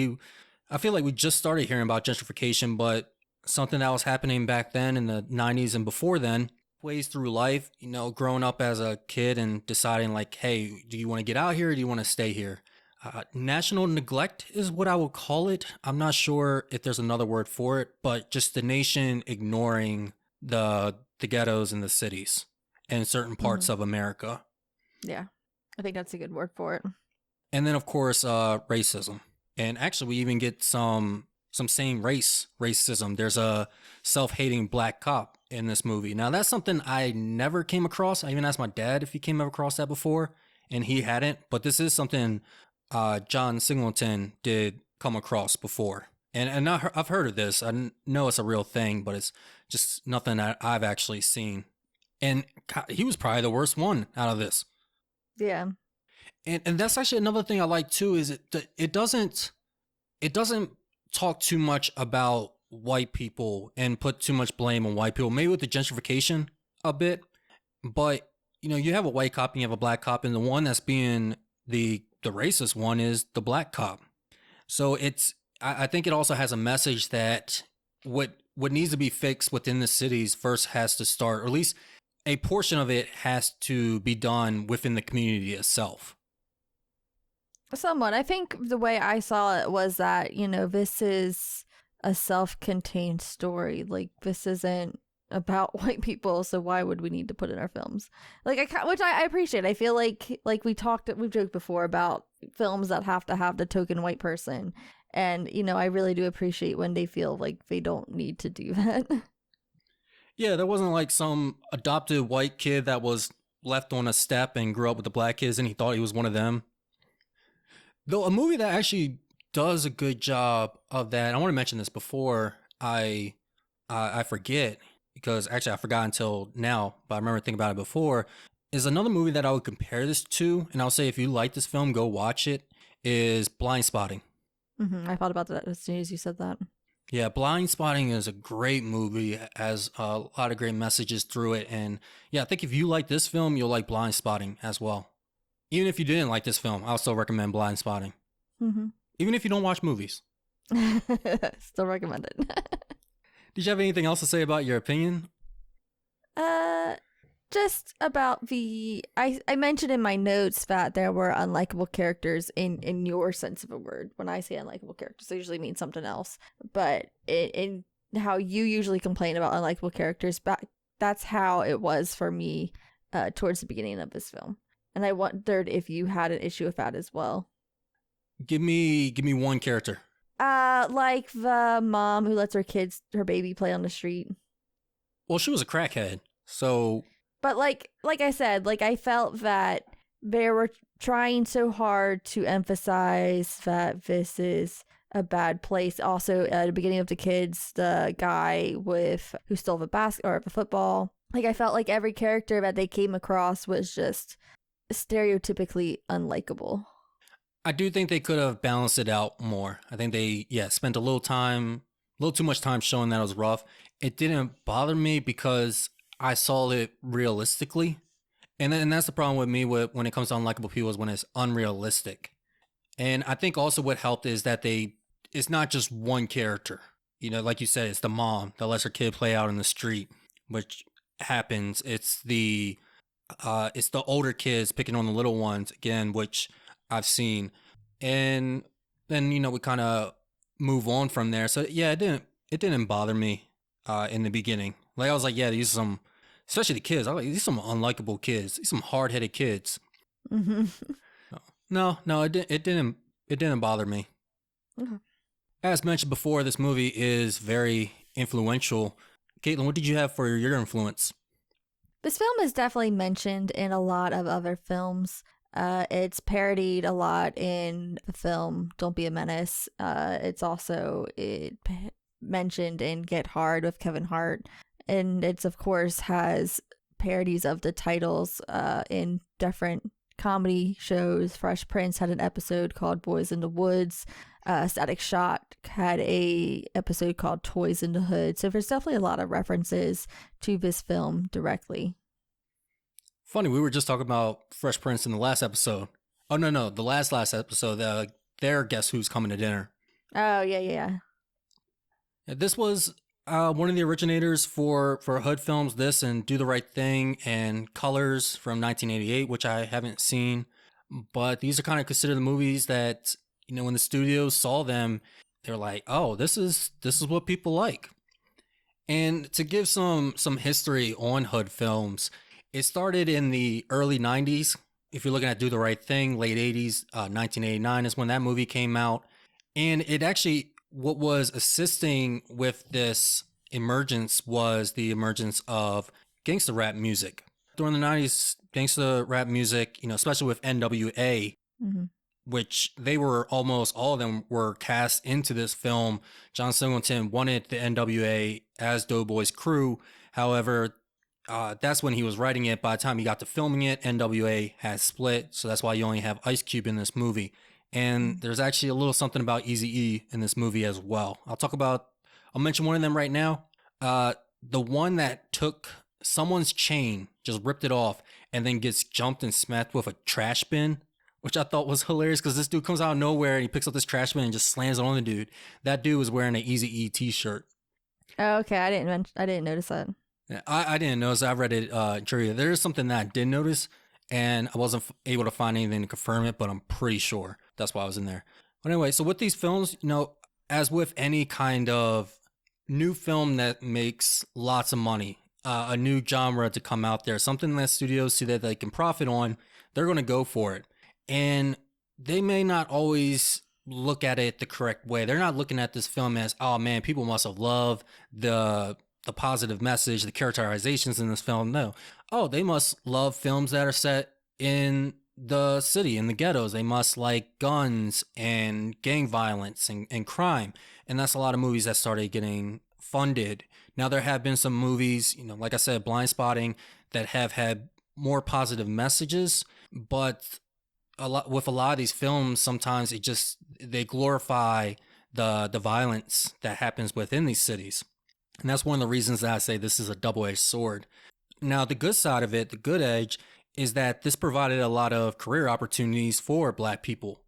I feel like we just started hearing about gentrification, but something that was happening back then in the 90s and before then, ways through life, growing up as a kid and deciding like, hey, do you want to get out here or do you want to stay here? National neglect is what I would call it. I'm not sure if there's another word for it, but just the nation ignoring the ghettos and the cities and certain parts of America. Yeah, I think that's a good word for it. And then, of course, racism. And actually, we even get some same racism. There's a self-hating black cop in this movie. Now, that's something I never came across. I even asked my dad if he came across that before, and he hadn't. But this is something John Singleton did come across before. And I've heard of this. I know it's a real thing, but it's just nothing that I've actually seen. And God, he was probably the worst one out of this. Yeah. And that's actually another thing I like too, is it doesn't talk too much about white people and put too much blame on white people. Maybe with the gentrification a bit, but you have a white cop and you have a black cop, and the one that's being the racist one is the black cop. So I think it also has a message that what needs to be fixed within the cities first has to start, or at least a portion of it has to be done within the community itself. Somewhat. I think the way I saw it was that, this is a self-contained story. Like, this isn't about white people, so why would we need to put in our films? Like, which I appreciate. I feel like we've joked before about films that have to have the token white person. And, I really do appreciate when they feel like they don't need to do that. Yeah, there wasn't like some adopted white kid that was left on a step and grew up with the black kids and he thought he was one of them. Though a movie that actually does a good job of that, I want to mention this before I forget, because actually I forgot until now, but I remember thinking about it before, is another movie that I would compare this to, and I'll say if you like this film, go watch it, is Blind Spotting. I thought about that as soon as you said that. Yeah, Blind Spotting is a great movie, it has a lot of great messages through it, and yeah, I think if you like this film, you'll like Blind Spotting as well. Even if you didn't like this film, I'll still recommend Blind Spotting. Even if you don't watch movies. Still recommend it. Did you have anything else to say about your opinion? Just about I mentioned in my notes that there were unlikable characters in your sense of a word. When I say unlikable characters, I usually mean something else. But in how you usually complain about unlikable characters, that's how it was for me towards the beginning of this film. And I wondered if you had an issue with that as well. Give me one character. Like the mom who lets her baby play on the street. Well, she was a crackhead, so. But like I said, like I felt that they were trying so hard to emphasize that this is a bad place. Also, at the beginning of the kids, the guy who stole the football. Like I felt like every character that they came across was just stereotypically unlikable. I do think they could have balanced it out more. I think they, spent a little too much time showing that it was rough. It didn't bother me because I saw it realistically. And that's the problem with me when it comes to unlikable people, is when it's unrealistic. And I think also what helped is that it's not just one character. Like you said, it's the mom that lets her kid play out in the street, which happens. It's the older kids picking on the little ones again, which I've seen. And then, we kind of move on from there. So yeah, it didn't bother me in the beginning. Like I was like, yeah, these are some, especially the kids. I was like, these are some unlikable kids. These are some hard-headed kids. No, it didn't bother me. Okay. As mentioned before, this movie is very influential. Caitlyn, what did you have for your influence? This film is definitely mentioned in a lot of other films. It's parodied a lot in the film Don't Be a Menace. It's also mentioned in Get Hard with Kevin Hart. And it's, of course, has parodies of the titles in different comedy shows. Fresh Prince had an episode called Boys in the Woods. Static Shock had a episode called Toys in the Hood. So there's definitely a lot of references to this film directly. Funny, we were just talking about Fresh Prince in the last episode. Oh, no, the last episode. Their Guess Who's Coming to Dinner. Oh, yeah. This was one of the originators for Hood films, this and Do the Right Thing and Colors from 1988, which I haven't seen. But these are kind of considered the movies that, when the studios saw them, they're like, oh, this is what people like. And to give some history on Hood films, it started in the early 90s. If you're looking at Do the Right Thing, late 80s, 1989 is when that movie came out. And it actually, what was assisting with this emergence was the emergence of gangster rap music. During the 90s, gangster rap music, especially with NWA, which they were almost all of them were cast into this film. John Singleton wanted the NWA as Doughboy's crew. However, that's when he was writing it. By the time he got to filming it, NWA had split. So that's why you only have Ice Cube in this movie. And there's actually a little something about Eazy-E in this movie as well. I'll mention one of them right now. The one that took someone's chain, just ripped it off, and then gets jumped and smacked with a trash bin, which I thought was hilarious because this dude comes out of nowhere and he picks up this trash bin and just slams it on the dude. That dude was wearing an Eazy-E t-shirt. Oh, okay. I didn't notice that. Yeah, I didn't notice. I read it trivia. There is something that I did notice, and I wasn't able to find anything to confirm it, but I'm pretty sure that's why I was in there. But anyway, so with these films, as with any kind of new film that makes lots of money, a new genre to come out there, something that studios see that they can profit on, they're going to go for it. And they may not always look at it the correct way. They're not looking at this film as, oh man, people must have loved the positive message, the characterizations in this film. No. Oh, they must love films that are set in the city, in the ghettos. They must like guns and gang violence and crime. And that's a lot of movies that started getting funded. Now, there have been some movies, like I said, Blind Spotting, that have had more positive messages, but with a lot of these films, sometimes they glorify the violence that happens within these cities. And that's one of the reasons that I say this is a double-edged sword. Now, the good side of it, the good edge, is that this provided a lot of career opportunities for Black people.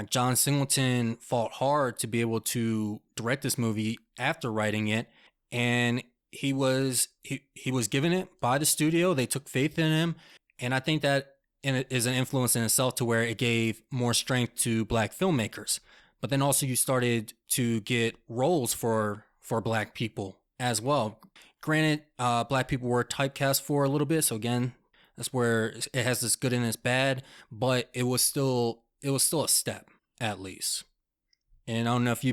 John Singleton fought hard to be able to direct this movie after writing it, and he was given it by the studio. They took faith in him, and I think that it is an influence in itself to where it gave more strength to Black filmmakers. But then also you started to get roles for Black people as well. Granted, Black people were typecast for a little bit, so again, that's where it has this good and this bad, but it was still a step, at least. And I don't know if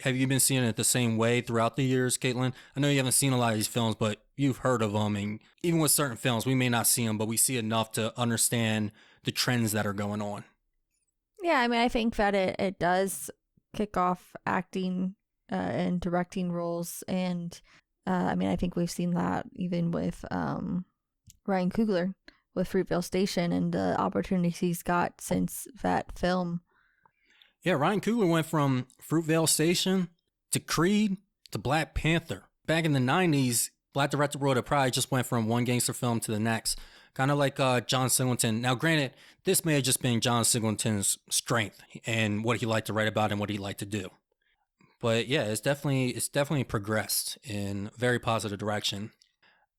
have you been seeing it the same way throughout the years, Caitlyn? I know you haven't seen a lot of these films, but you've heard of them, and even with certain films, we may not see them, but we see enough to understand the trends that are going on. Yeah, I mean, I think that it does kick off acting and directing roles, and I mean, I think we've seen that even with Ryan Coogler with Fruitvale Station and the opportunities he's got since that film. Yeah, Ryan Coogler went from Fruitvale Station to Creed to Black Panther. Back in the 90s, Black director would have probably just went from one gangster film to the next. Kind of like John Singleton. Now, granted, this may have just been John Singleton's strength and what he liked to write about and what he liked to do. But yeah, it's definitely progressed in a very positive direction.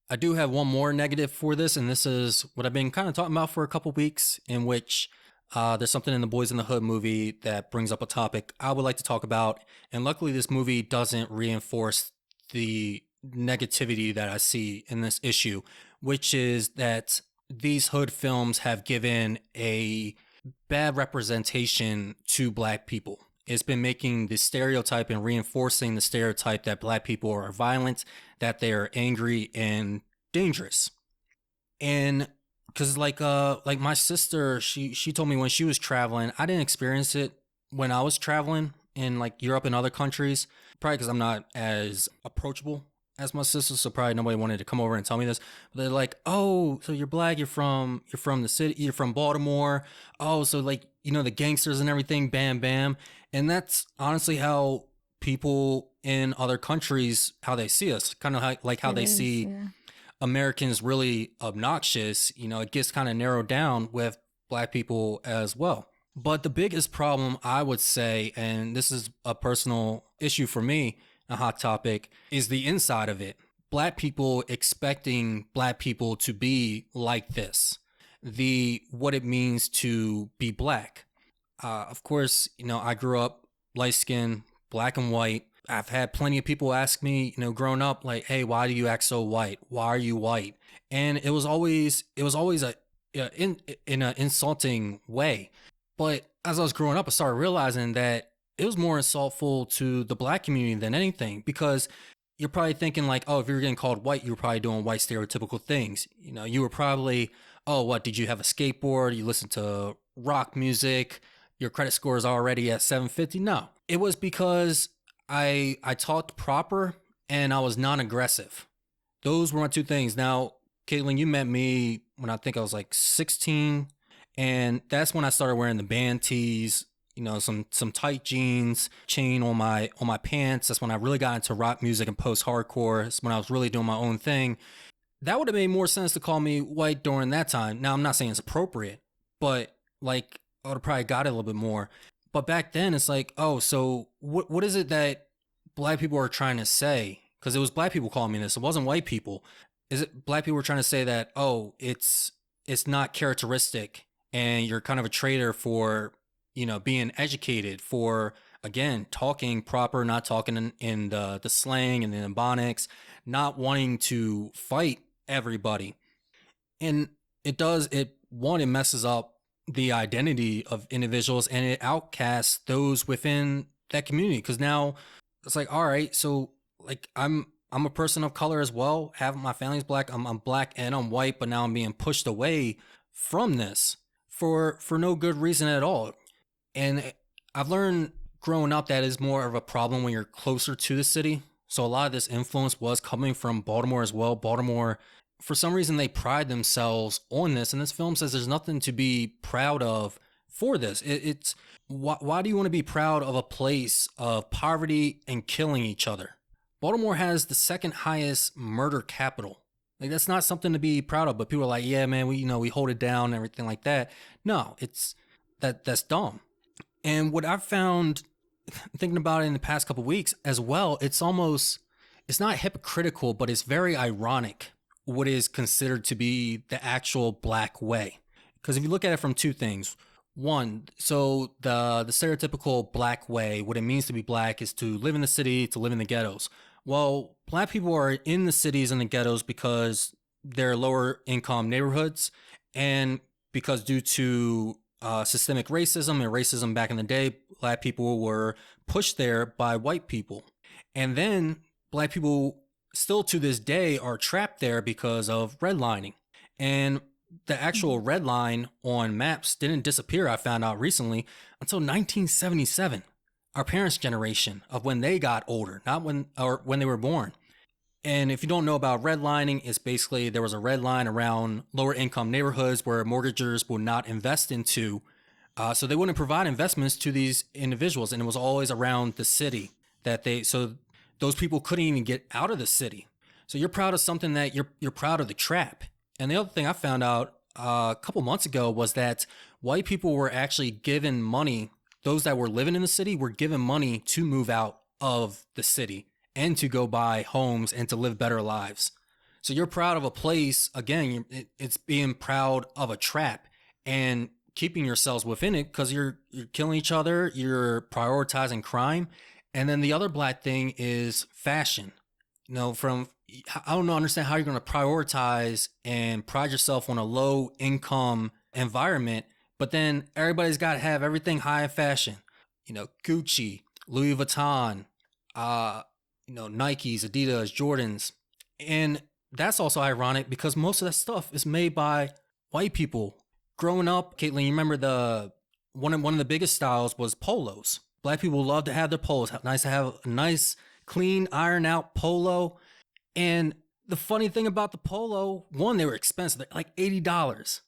I do have one more negative for this, and this is what I've been kind of talking about for a couple weeks, in which there's something in the Boyz in the Hood movie that brings up a topic I would like to talk about. And luckily, this movie doesn't reinforce the negativity that I see in this issue, which is that these Hood films have given a bad representation to Black people. It's been making the stereotype and reinforcing the stereotype that Black people are violent, that they are angry and dangerous. And because like my sister, she told me when she was traveling, I didn't experience it when I was traveling in like Europe and other countries, probably because I'm not as approachable as my sister, so probably nobody wanted to come over and tell me this. But they're like, "Oh, so you're black? You're from the city? You're from Baltimore? Oh, so like the gangsters and everything? Bam, bam." And that's honestly how people in other countries how they see us, kind of like how It they is, see yeah. Americans really obnoxious. It gets kind of narrowed down with black people as well. But the biggest problem, I would say, and this is a personal issue for me, a hot topic, is the inside of it. Black people expecting black people to be like this, the what it means to be black. Of course, I grew up light skinned, black and white. I've had plenty of people ask me, growing up, like, "Hey, why do you act so white? Why are you white?" And it was always in an insulting way. But as I was growing up, I started realizing that it was more insultful to the black community than anything, because you're probably thinking like, oh, if you're getting called white, you were probably doing white stereotypical things. You were probably, oh, what, did you have a skateboard? You listen to rock music? Your credit score is already at 750? No, it was because I talked proper and I was non-aggressive. Those were my two things. Now, Caitlin, you met me when I think I was like 16, and that's when I started wearing the band tees, some tight jeans, chain on my pants. That's when I really got into rock music and post hardcore. It's when I was really doing my own thing. That would have made more sense to call me white during that time. Now, I'm not saying it's appropriate, but like I would have probably got it a little bit more. But back then, it's like, oh, so what is it that black people are trying to say? Because it was black people calling me this. It wasn't white people. Is it black people were trying to say that, oh, it's not characteristic, and you're kind of a traitor for being educated, for again talking proper, not talking in the slang and the ebonics, not wanting to fight everybody. And it messes up the identity of individuals, and it outcasts those within that community, because now it's like, all right, so like I'm a person of color as well. Half of my family's black. I'm black and I'm white, but now I'm being pushed away from this for no good reason at all. And I've learned growing up that is more of a problem when you're closer to the city. So a lot of this influence was coming from Baltimore as well. Baltimore, for some reason, they pride themselves on this, and this film says there's nothing to be proud of for this. It's why do you want to be proud of a place of poverty and killing each other? Baltimore has the second highest murder capital. Like, that's not something to be proud of. But people are like, yeah, man, we hold it down and everything like that. No, that's dumb. And what I've found thinking about it in the past couple of weeks as well, it's not hypocritical, but it's very ironic what is considered to be the actual black way. Because if you look at it from two things, one, so the stereotypical black way, what it means to be black is to live in the city, to live in the ghettos. Well, black people are in the cities and the ghettos because they're lower income neighborhoods, and because due to systemic racism and racism back in the day, black people were pushed there by white people. And then black people still to this day are trapped there because of redlining. And the actual red line on maps didn't disappear, I found out recently, until 1977. Our parents' generation of when they got older, not when they were born. And if you don't know about redlining, it's basically there was a red line around lower income neighborhoods where mortgagors would not invest into. So they wouldn't provide investments to these individuals. And it was always around the city so those people couldn't even get out of the city. So you're proud of something that you're proud of the trap. And the other thing I found out a couple months ago was that white people were actually given money. Those that were living in the city were given money to move out of the city and to go buy homes and to live better lives. So you're proud of a place. Again, it's being proud of a trap and keeping yourselves within it because you're killing each other. You're prioritizing crime. And then the other black thing is fashion. I don't understand how you're going to prioritize and pride yourself on a low income environment, but then everybody's got to have everything high in fashion. Gucci, Louis Vuitton, Nikes, Adidas, Jordans. And that's also ironic because most of that stuff is made by white people. Growing up, Caitlin, you remember the one of the biggest styles was polos. Black people love to have their polos. Nice to have a nice, clean, iron out polo. And the funny thing about the polo, one, they were expensive, like $80.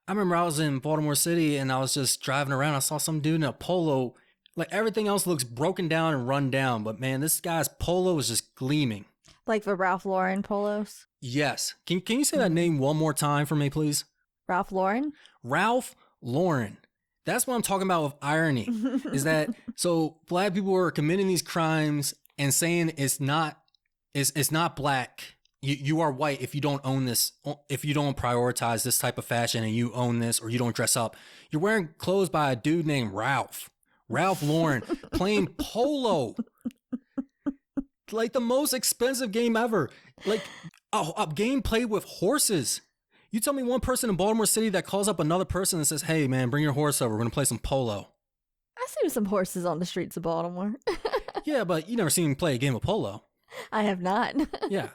I remember I was in Baltimore City and I was just driving around. I saw some dude in a polo. Like everything else looks broken down and run down, but man, this guy's polo is just gleaming. Like the Ralph Lauren polos? Yes. Can you say that name one more time for me, please? Ralph Lauren? Ralph Lauren. That's what I'm talking about with irony. Is that so black people are committing these crimes and saying it's not black. You are white if you don't own this, if you don't prioritize this type of fashion and you own this or you don't dress up. You're wearing clothes by a dude named Ralph Lauren, playing polo. Like the most expensive game ever. Like a game played with horses. You tell me one person in Baltimore City that calls up another person and says, hey man, bring your horse over. We're going to play some polo. I've seen some horses on the streets of Baltimore. Yeah, but you never seen me play a game of polo. I have not. Yeah.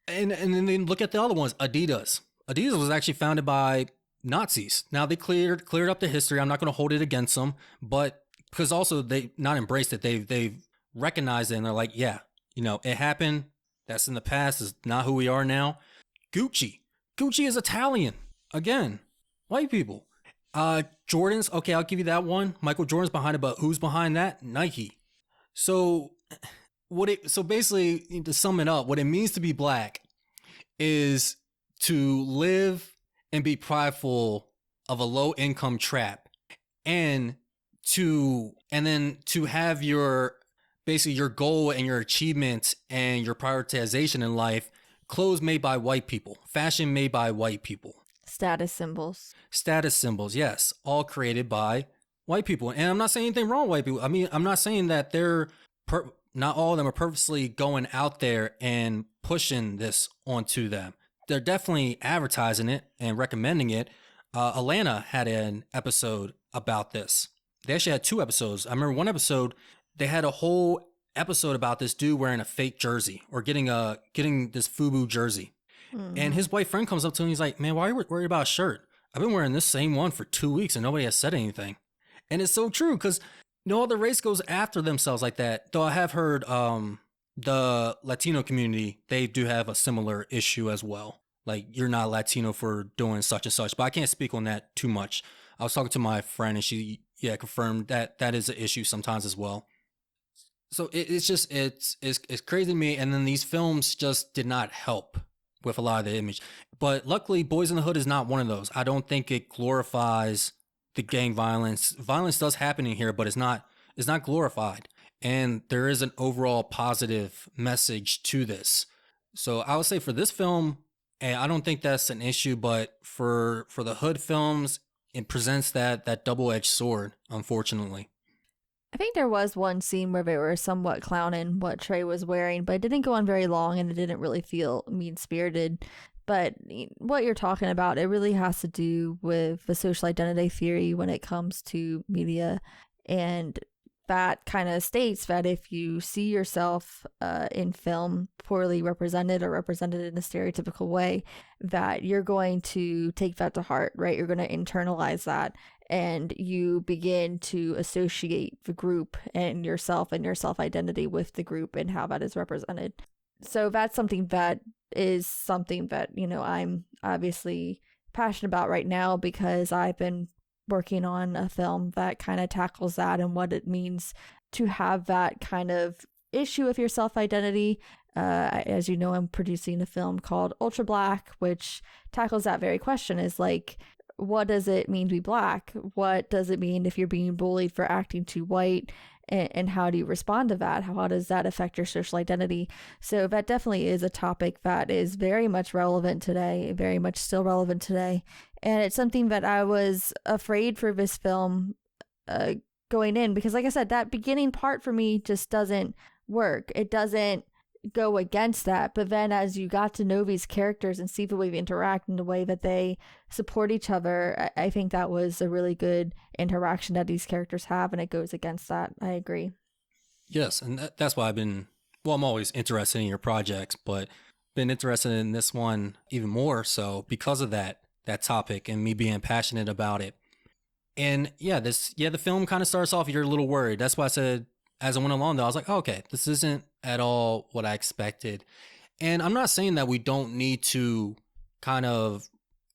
And then look at the other ones. Adidas. Adidas was actually founded by Nazis. Now they cleared up the history. I'm not going to hold it against them, but because also they not embraced it. They've recognized it and they're like, yeah, it happened. That's in the past. It's not who we are now. Gucci is Italian. Again, white people. Jordans. Okay, I'll give you that one. Michael Jordan's behind it, but who's behind that? Nike. So basically, to sum it up, what it means to be black is to live and be prideful of a low income trap and then to have your goal and your achievements and your prioritization in life, clothes made by white people, fashion made by white people. Status symbols, yes, all created by white people. And I'm not saying anything wrong with white people. I mean, I'm not saying that not all of them are purposely going out there and pushing this onto them. They're definitely advertising it and recommending it. Atlanta had an episode about this. They actually had 2 episodes. I remember one episode, they had a whole episode about this dude wearing a fake jersey or getting this FUBU jersey. Mm-hmm. And his white friend comes up to him. He's like, man, why are you worried about a shirt? I've been wearing this same one for 2 weeks and nobody has said anything. And it's so true because no other race goes after themselves like that. Though I have heard the Latino community, they do have a similar issue as well. Like, you're not Latino for doing such and such. But I can't speak on that too much. I was talking to my friend and she confirmed that is an issue sometimes as well. So it's crazy to me. And then these films just did not help with a lot of the image. But luckily, Boyz in the Hood is not one of those. I don't think it glorifies the gang violence. Violence does happen in here, but it's not glorified. And there is an overall positive message to this. So I would say for this film, and I don't think that's an issue, but for the Hood films, it presents that double-edged sword, unfortunately. I think there was one scene where they were somewhat clowning what Trey was wearing, but it didn't go on very long and it didn't really feel mean-spirited. But what you're talking about, it really has to do with the social identity theory when it comes to media. And that kind of states that if you see yourself in film poorly represented or represented in a stereotypical way, that you're going to take that to heart, right? You're going to internalize that and you begin to associate the group and your self-identity with the group and how that is represented. So that's something that I'm obviously passionate about right now because I've been working on a film that kind of tackles that and what it means to have that kind of issue with your self-identity. As you know, I'm producing a film called Ultra Black, which tackles that very question, is like, what does it mean to be black? What does it mean if you're being bullied for acting too white? And how do you respond to that? How does that affect your social identity? So that definitely is a topic that is very much relevant today, very much still relevant today. And it's something that I was afraid for this film going in, because like I said, that beginning part for me just doesn't work. It doesn't go against that. But then as you got to know these characters and see the way they interact and the way that they support each other, I think that was a really good interaction that these characters have, and it goes against that. I agree. Yes, and that's why I'm always interested in your projects, but been interested in this one even more so because of that topic and me being passionate about it. And the film kind of starts off, you're a little worried. That's why I said, as I went along though, I was like, oh, okay, this isn't at all what I expected. And I'm not saying that we don't need to kind of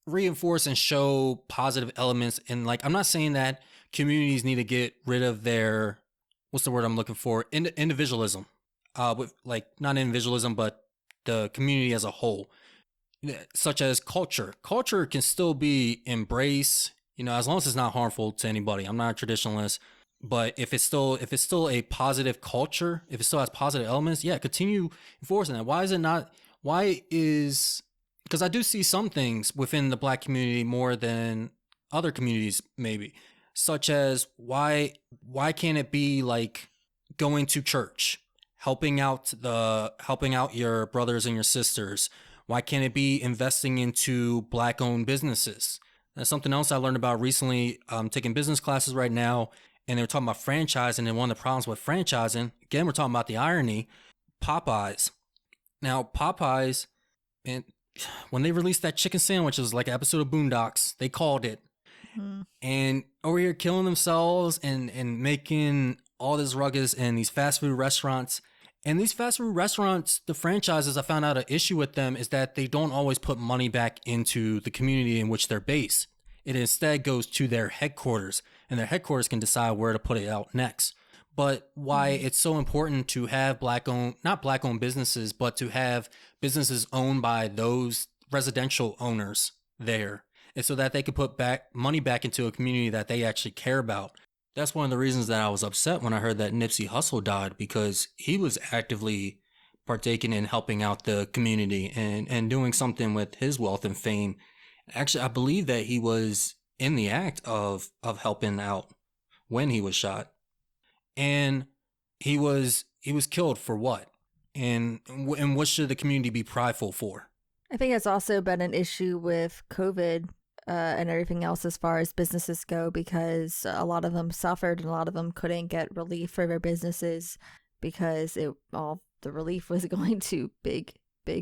reinforce and show positive elements. And like, I'm not saying that communities need to get rid of their, what's the word I'm looking for? Individualism. With like, not individualism, but the community as a whole, such as culture. Culture can still be embraced, as long as it's not harmful to anybody. I'm not a traditionalist, but if it's still a positive culture, if it still has positive elements, yeah, continue enforcing that. Because I do see some things within the Black community more than other communities, maybe, such as why can't it be like going to church, helping out your brothers and your sisters? Why can't it be investing into Black-owned businesses? That's something else I learned about recently. I'm taking business classes right now, and they're talking about franchising, and one of the problems with franchising, again, we're talking about the irony, Popeyes. Now, Popeyes, and when they released that chicken sandwich, it was like an episode of Boondocks, they called it. Mm-hmm. And over here killing themselves and making all this ruckus in these fast food restaurants. And these fast food restaurants, the franchises, I found out an issue with them is that they don't always put money back into the community in which they're based. It instead goes to their headquarters, and their headquarters can decide where to put it out next. But why it's so important to have not Black-owned businesses, but to have businesses owned by those residential owners there, and so that they could put money back into a community that they actually care about. That's one of the reasons that I was upset when I heard that Nipsey Hussle died, because he was actively partaking in helping out the community and doing something with his wealth and fame. Actually, I believe that he was in the act of helping out when he was shot. And he was killed for what? And what should the community be prideful for? I think it's also been an issue with COVID and everything else as far as businesses go, because a lot of them suffered and a lot of them couldn't get relief for their businesses because all the relief was going to big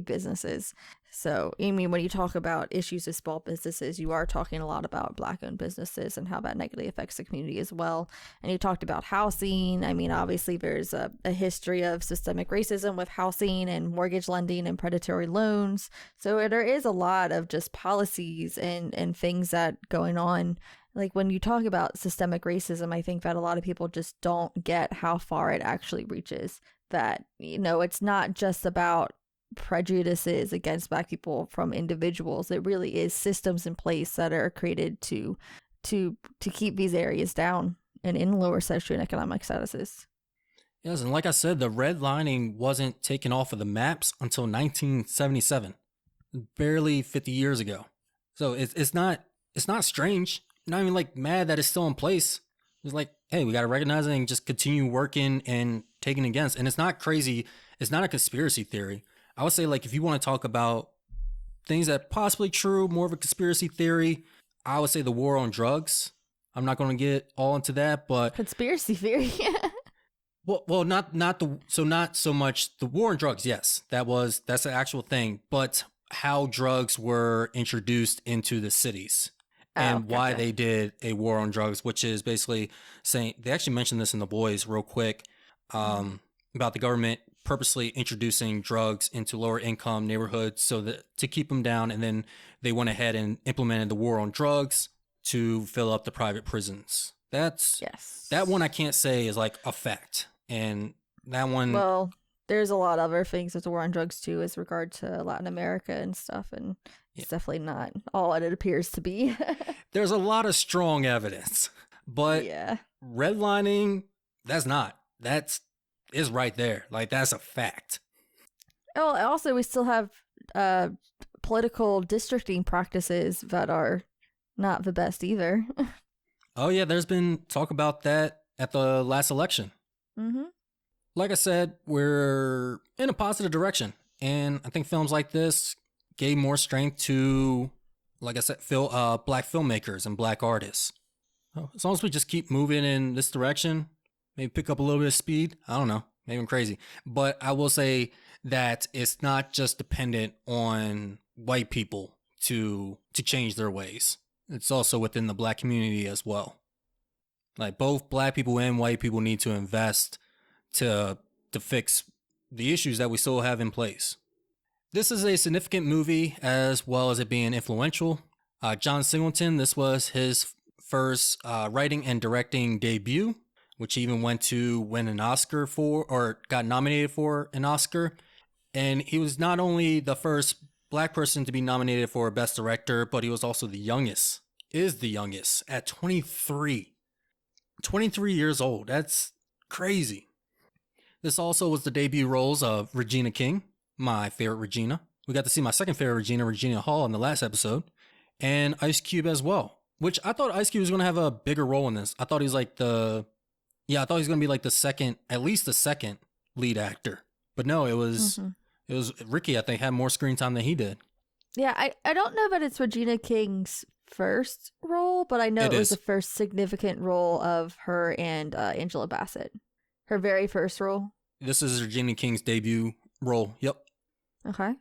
businesses. So, I mean, when you talk about issues with small businesses, you are talking a lot about Black-owned businesses and how that negatively affects the community as well. And you talked about housing. I mean, obviously, there's a history of systemic racism with housing and mortgage lending and predatory loans. So there is a lot of just policies and things that going on. Like when you talk about systemic racism, I think that a lot of people just don't get how far it actually reaches. That, it's not just about prejudices against Black people from individuals. It really is systems in place that are created to keep these areas down and in lower socioeconomic statuses. Yes, and like I said, the redlining wasn't taken off of the maps until 1977, barely 50 years ago. So it's not strange. Not even like mad that it's still in place. It's like, hey, we got to recognize it and just continue working and taking against. And it's not crazy. It's not a conspiracy theory. I would say, like, if you want to talk about things that are possibly true, more of a conspiracy theory, I would say the war on drugs. I'm not going to get all into that, but conspiracy theory. well, not so much the war on drugs. Yes, that's an actual thing, but how drugs were introduced into the cities and why they did a war on drugs, which is basically saying, they actually mentioned this in the Boyz real quick, about the government purposely introducing drugs into lower income neighborhoods so that to keep them down. And then they went ahead and implemented the war on drugs to fill up the private prisons. That one I can't say is like a fact. And that one, well, there's a lot of other things with the war on drugs too, as regard to Latin America and stuff. And it's definitely not all it appears to be. There's a lot of strong evidence, but redlining, that is right there. Like, that's a fact. Oh, also, we still have political districting practices that are not the best either. Oh, yeah, there's been talk about that at the last election. Mm-hmm. Like I said, we're in a positive direction. And I think films like this gave more strength to, like I said, Black filmmakers and Black artists. As long as we just keep moving in this direction, maybe pick up a little bit of speed, I don't know. maybe I'm crazy. But I will say that it's not just dependent on white people to change their ways. It's also within the black community as well. Like both black people and white people need to invest to fix the issues that we still have in place. This is a significant movie as well as it being influential. John Singleton, this was his first writing and directing debut, which he even went to win an Oscar for, or got nominated for an Oscar. And he was not only the first black person to be nominated for Best Director, but he was also the youngest at 23. 23 years old. That's crazy. This also was the debut roles of Regina King, my favorite Regina. We got to see my second favorite Regina Hall, in the last episode. And Ice Cube as well, which I thought Ice Cube was going to have a bigger role in this. I thought he was like I thought he was going to be like at least the second lead actor. But no, it was Ricky, I think, had more screen time than he did. Yeah, I don't know that it's Regina King's first role, but I know it was the first significant role of her and Angela Bassett. Her very first role. This is Regina King's debut role. Yep. Okay.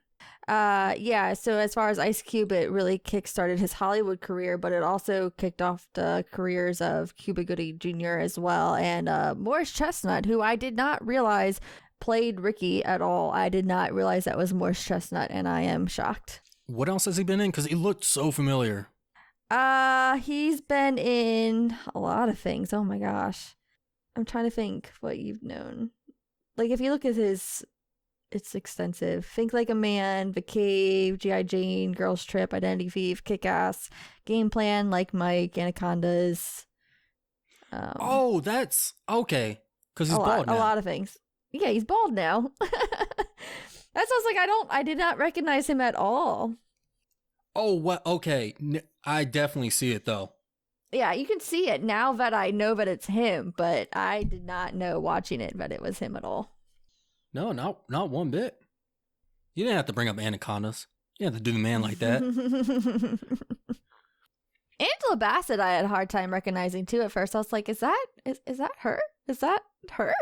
Yeah, so as far as Ice Cube, it really kickstarted his Hollywood career, but it also kicked off the careers of Cuba Gooding Jr. as well, and Morris Chestnut, who I did not realize played Ricky at all. I did not realize that was Morris Chestnut, and I am shocked. What else has he been in? Because he looked so familiar. He's been in a lot of things. Oh my gosh. I'm trying to think what you've known. Like, if you look at his... It's extensive. Think Like a Man, The Cave, G.I. Jane, Girls Trip, Identity Thief, Kick-Ass, Game Plan, Like Mike, Anacondas. That's okay. Because he's bald now. A lot of things. Yeah, he's bald now. That sounds like I did not recognize him at all. Oh, what? Okay. I definitely see it, though. Yeah, you can see it now that I know that it's him, but I did not know watching it that it was him at all. No, not one bit. You didn't have to bring up Anacondas. You didn't have to do the man like that. Angela Bassett, I had a hard time recognizing too at first. I was like, is that her? Is that her?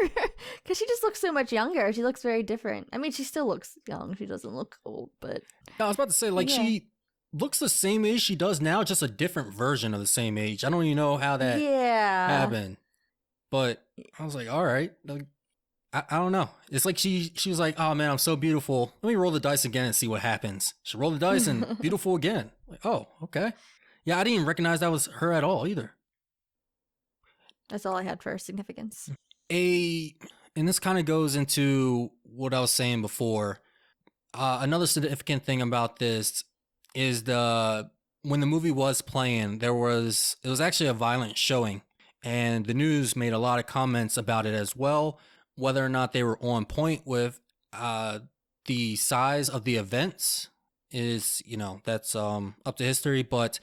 Because she just looks so much younger. She looks very different. I mean, she still looks young. She doesn't look old, but... I was about to say, she looks the same age she does now, just a different version of the same age. I don't even know how that happened. But I was like, all right. I don't know. It's like she was like, oh man, I'm so beautiful. Let me roll the dice again and see what happens. She rolled the dice and beautiful again. Like, oh, okay. Yeah, I didn't even recognize that was her at all either. That's all I had for significance. And this kind of goes into what I was saying before. Another significant thing about this is when the movie was playing, it was actually a violent showing, and the news made a lot of comments about it as well. Whether or not they were on point with the size of the events is, that's up to history. But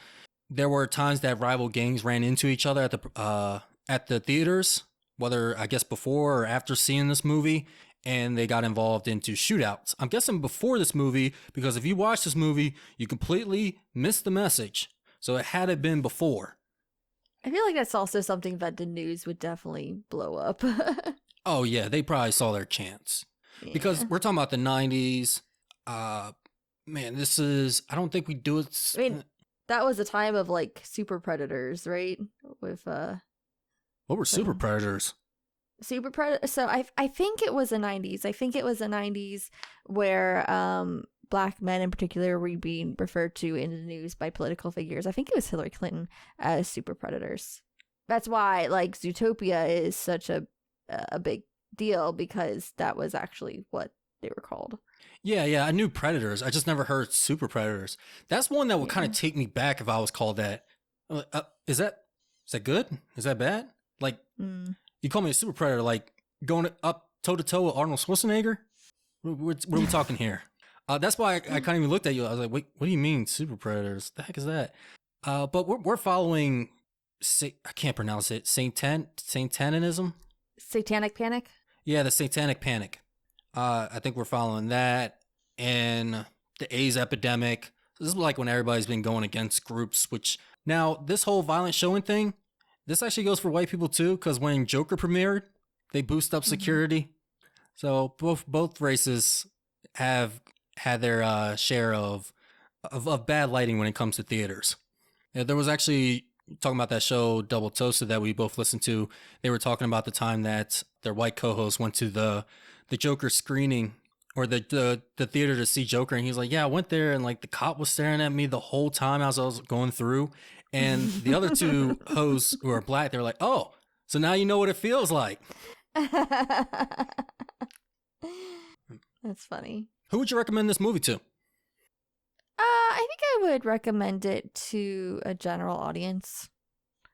there were times that rival gangs ran into each other at the theaters, whether I guess before or after seeing this movie, and they got involved into shootouts. I'm guessing before this movie, because if you watch this movie, you completely missed the message. So it had it been before. I feel like that's also something that the news would definitely blow up. Oh, yeah, they probably saw their chance. Yeah. Because we're talking about the 90s. Man, I don't think we do it. I mean, that was a time of, super predators, right? With, what were super predators? Super predators. So I think it was the 90s. I think it was the 90s where black men in particular were being referred to in the news by political figures. I think it was Hillary Clinton as super predators. That's why, Zootopia is such a big deal, because that was actually what they were called. Yeah, I knew predators. I just never heard super predators. That's one that would kind of take me back if I was called that. Is that good? Is that bad? You call me a super predator, going up toe-to-toe with Arnold Schwarzenegger? What are we talking here? That's why I kind of even looked at you. I was like, wait, what do you mean super predators? The heck is that? But we're following, I can't pronounce it, Satanism? Satanic Panic? Yeah, the Satanic Panic. I think we're following that, and the AIDS epidemic. This is when everybody's been going against groups, which now this whole violent showing thing, this actually goes for white people too, because when Joker premiered, they boosted up security. So both races have had their share of bad lighting when it comes to theaters. Yeah, there was actually talking about that show Double Toasted that we both listened to. They were talking about the time that their white co-host went to the Joker screening or the theater to see Joker, and he's like, "Yeah, I went there, and like the cop was staring at me the whole time as I was going through." And the other two hosts who are black, they were like, "Oh, so now you know what it feels like." That's funny. Who would you recommend this movie to? I think I would recommend it to a general audience.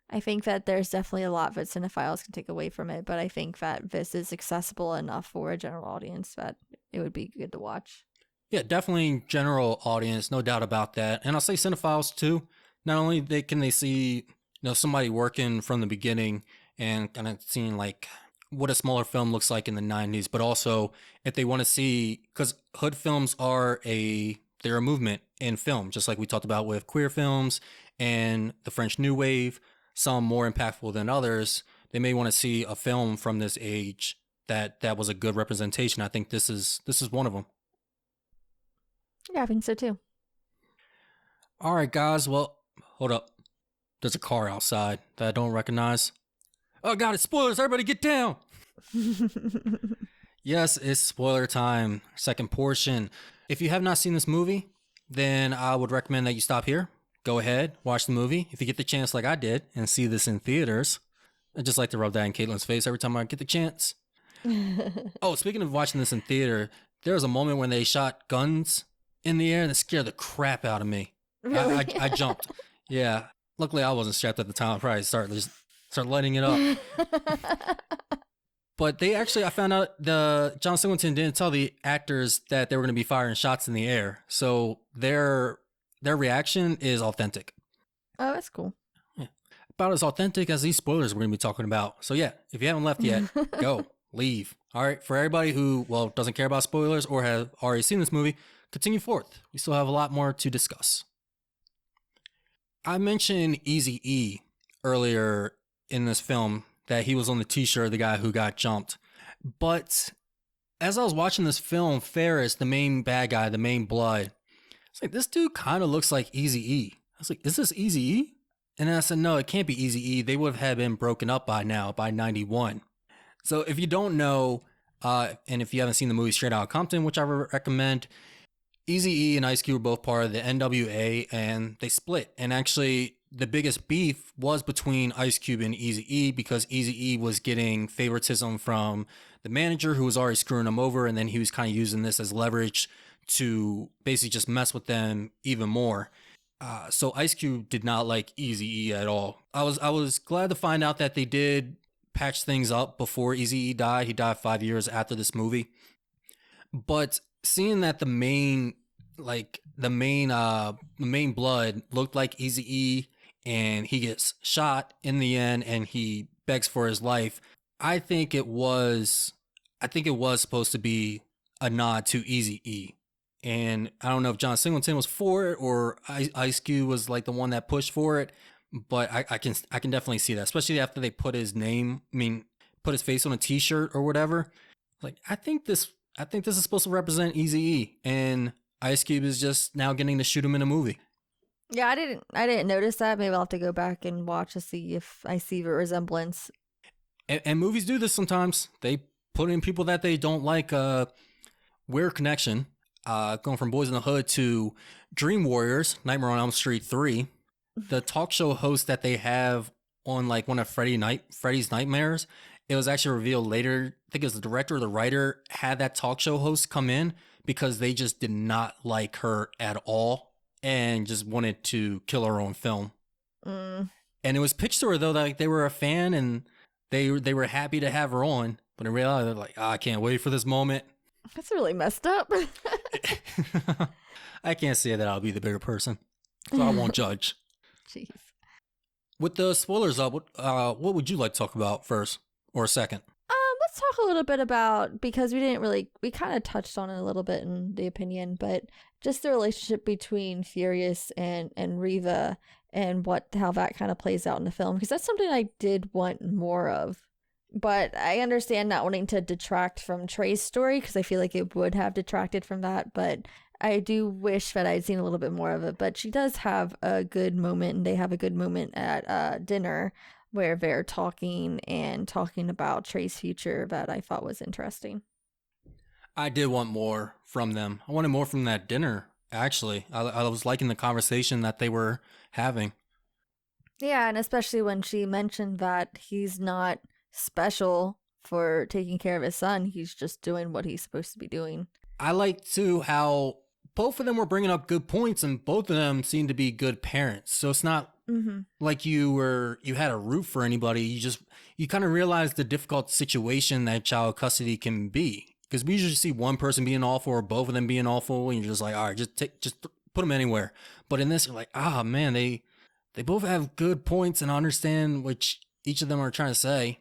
I think that there's definitely a lot that cinephiles can take away from it, but I think that this is accessible enough for a general audience that it would be good to watch. Yeah, definitely general audience, no doubt about that. And I'll say cinephiles too. Not only can they see somebody working from the beginning and kind of seeing like what a smaller film looks like in the 90s, but also if they want to see, because hood films they're a movement in film, just like we talked about with queer films and the French New Wave, some more impactful than others. They may want to see a film from this age that was a good representation. I think this is one of them. Yeah, I think so too. All right, guys. Well, hold up. There's a car outside that I don't recognize. Oh, God, it's spoilers. Everybody get down. Yes, it's spoiler time. Second portion. If you have not seen this movie, then I would recommend that you stop here. Go ahead, watch the movie. If you get the chance like I did and see this in theaters, I just like to rub that in Caitlin's face every time I get the chance. Oh, speaking of watching this in theater, there was a moment when they shot guns in the air that scared the crap out of me. Really? I jumped. Yeah. Luckily, I wasn't strapped at the time. I probably start lighting it up. But I found out John Singleton didn't tell the actors that they were going to be firing shots in the air. So their reaction is authentic. Oh, that's cool. Yeah. About as authentic as these spoilers we're going to be talking about. So yeah, if you haven't left yet, go, leave. All right, for everybody who, doesn't care about spoilers or have already seen this movie, continue forth. We still have a lot more to discuss. I mentioned Eazy-E earlier in this film, that he was on the t-shirt of the guy who got jumped. But as I was watching this film, Ferris, the main bad guy, the main blood, it's like, this dude kind of looks like Eazy-E. I was like, is this Eazy-E? And then I said, no, it can't be Eazy-E. They would have been broken up by now, by 91. So if you don't know, and if you haven't seen the movie Straight Outta Compton, which I recommend, Eazy-E and Ice Cube were both part of the NWA, and they split. And actually, the biggest beef was between Ice Cube and Eazy-E because Eazy-E was getting favoritism from the manager who was already screwing him over, and then he was kind of using this as leverage to basically just mess with them even more. So Ice Cube did not like Eazy-E at all. I was glad to find out that they did patch things up before Eazy-E died. He died 5 years after this movie. But seeing that the main blood looked like Eazy-E, and he gets shot in the end and he begs for his life, I think it was supposed to be a nod to Eazy-E. And I don't know if John Singleton was for it or Ice Cube was like the one that pushed for it, but I can definitely see that, especially after they put his face on a t-shirt or whatever. Like, I think this is supposed to represent Eazy-E, and Ice Cube is just now getting to shoot him in a movie. Yeah, I didn't notice that. Maybe I'll have to go back and watch to see if I see the resemblance. And movies do this sometimes. They put in people that they don't like. Weird connection. Going from Boyz in the Hood to Dream Warriors, Nightmare on Elm Street 3. The talk show host that they have on like one of Freddy's Nightmares, it was actually revealed later, I think it was the director or the writer had that talk show host come in because they just did not like her at all and just wanted to kill her on film. And it was pitched to her though that like, they were a fan and they were happy to have her on, but in reality they're like, I can't wait for this moment. That's really messed up. I can't say that I'll be the bigger person, so I won't judge. Jeez. With the spoilers up, what would you like to talk about first or second? Let's talk a little bit about, because we kind of touched on it a little bit in the opinion, but just the relationship between Furious and Reva and how that kind of plays out in the film, because that's something I did want more of But I understand not wanting to detract from Trey's story because I feel like it would have detracted from that. But I do wish that I'd seen a little bit more of it. But she does have a good moment, and they have a good moment at dinner where they're talking about Trey's future that I thought was interesting. I did want more from them. I wanted more from that dinner, actually. I was liking the conversation that they were having. Yeah, and especially when she mentioned that he's not special for taking care of his son. He's just doing what he's supposed to be doing. I like, too, how both of them were bringing up good points, and both of them seemed to be good parents. So it's not like you had a root for anybody. You kind of realize the difficult situation that child custody can be. Because we usually see one person being awful or both of them being awful, and you're just like, all right, just put them anywhere. But in this, you're like, man, they both have good points and understand what each of them are trying to say.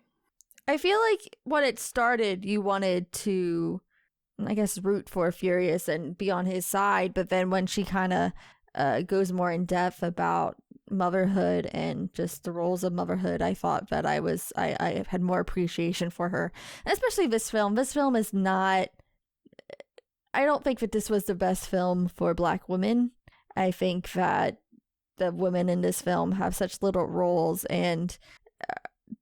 I feel like when it started, you wanted to, I guess, root for Furious and be on his side. But then when she kind of goes more in depth about motherhood and just the roles of motherhood, I thought that I had more appreciation for her. And especially this film. This film is not, I don't think that this was the best film for Black women. I think that the women in this film have such little roles, and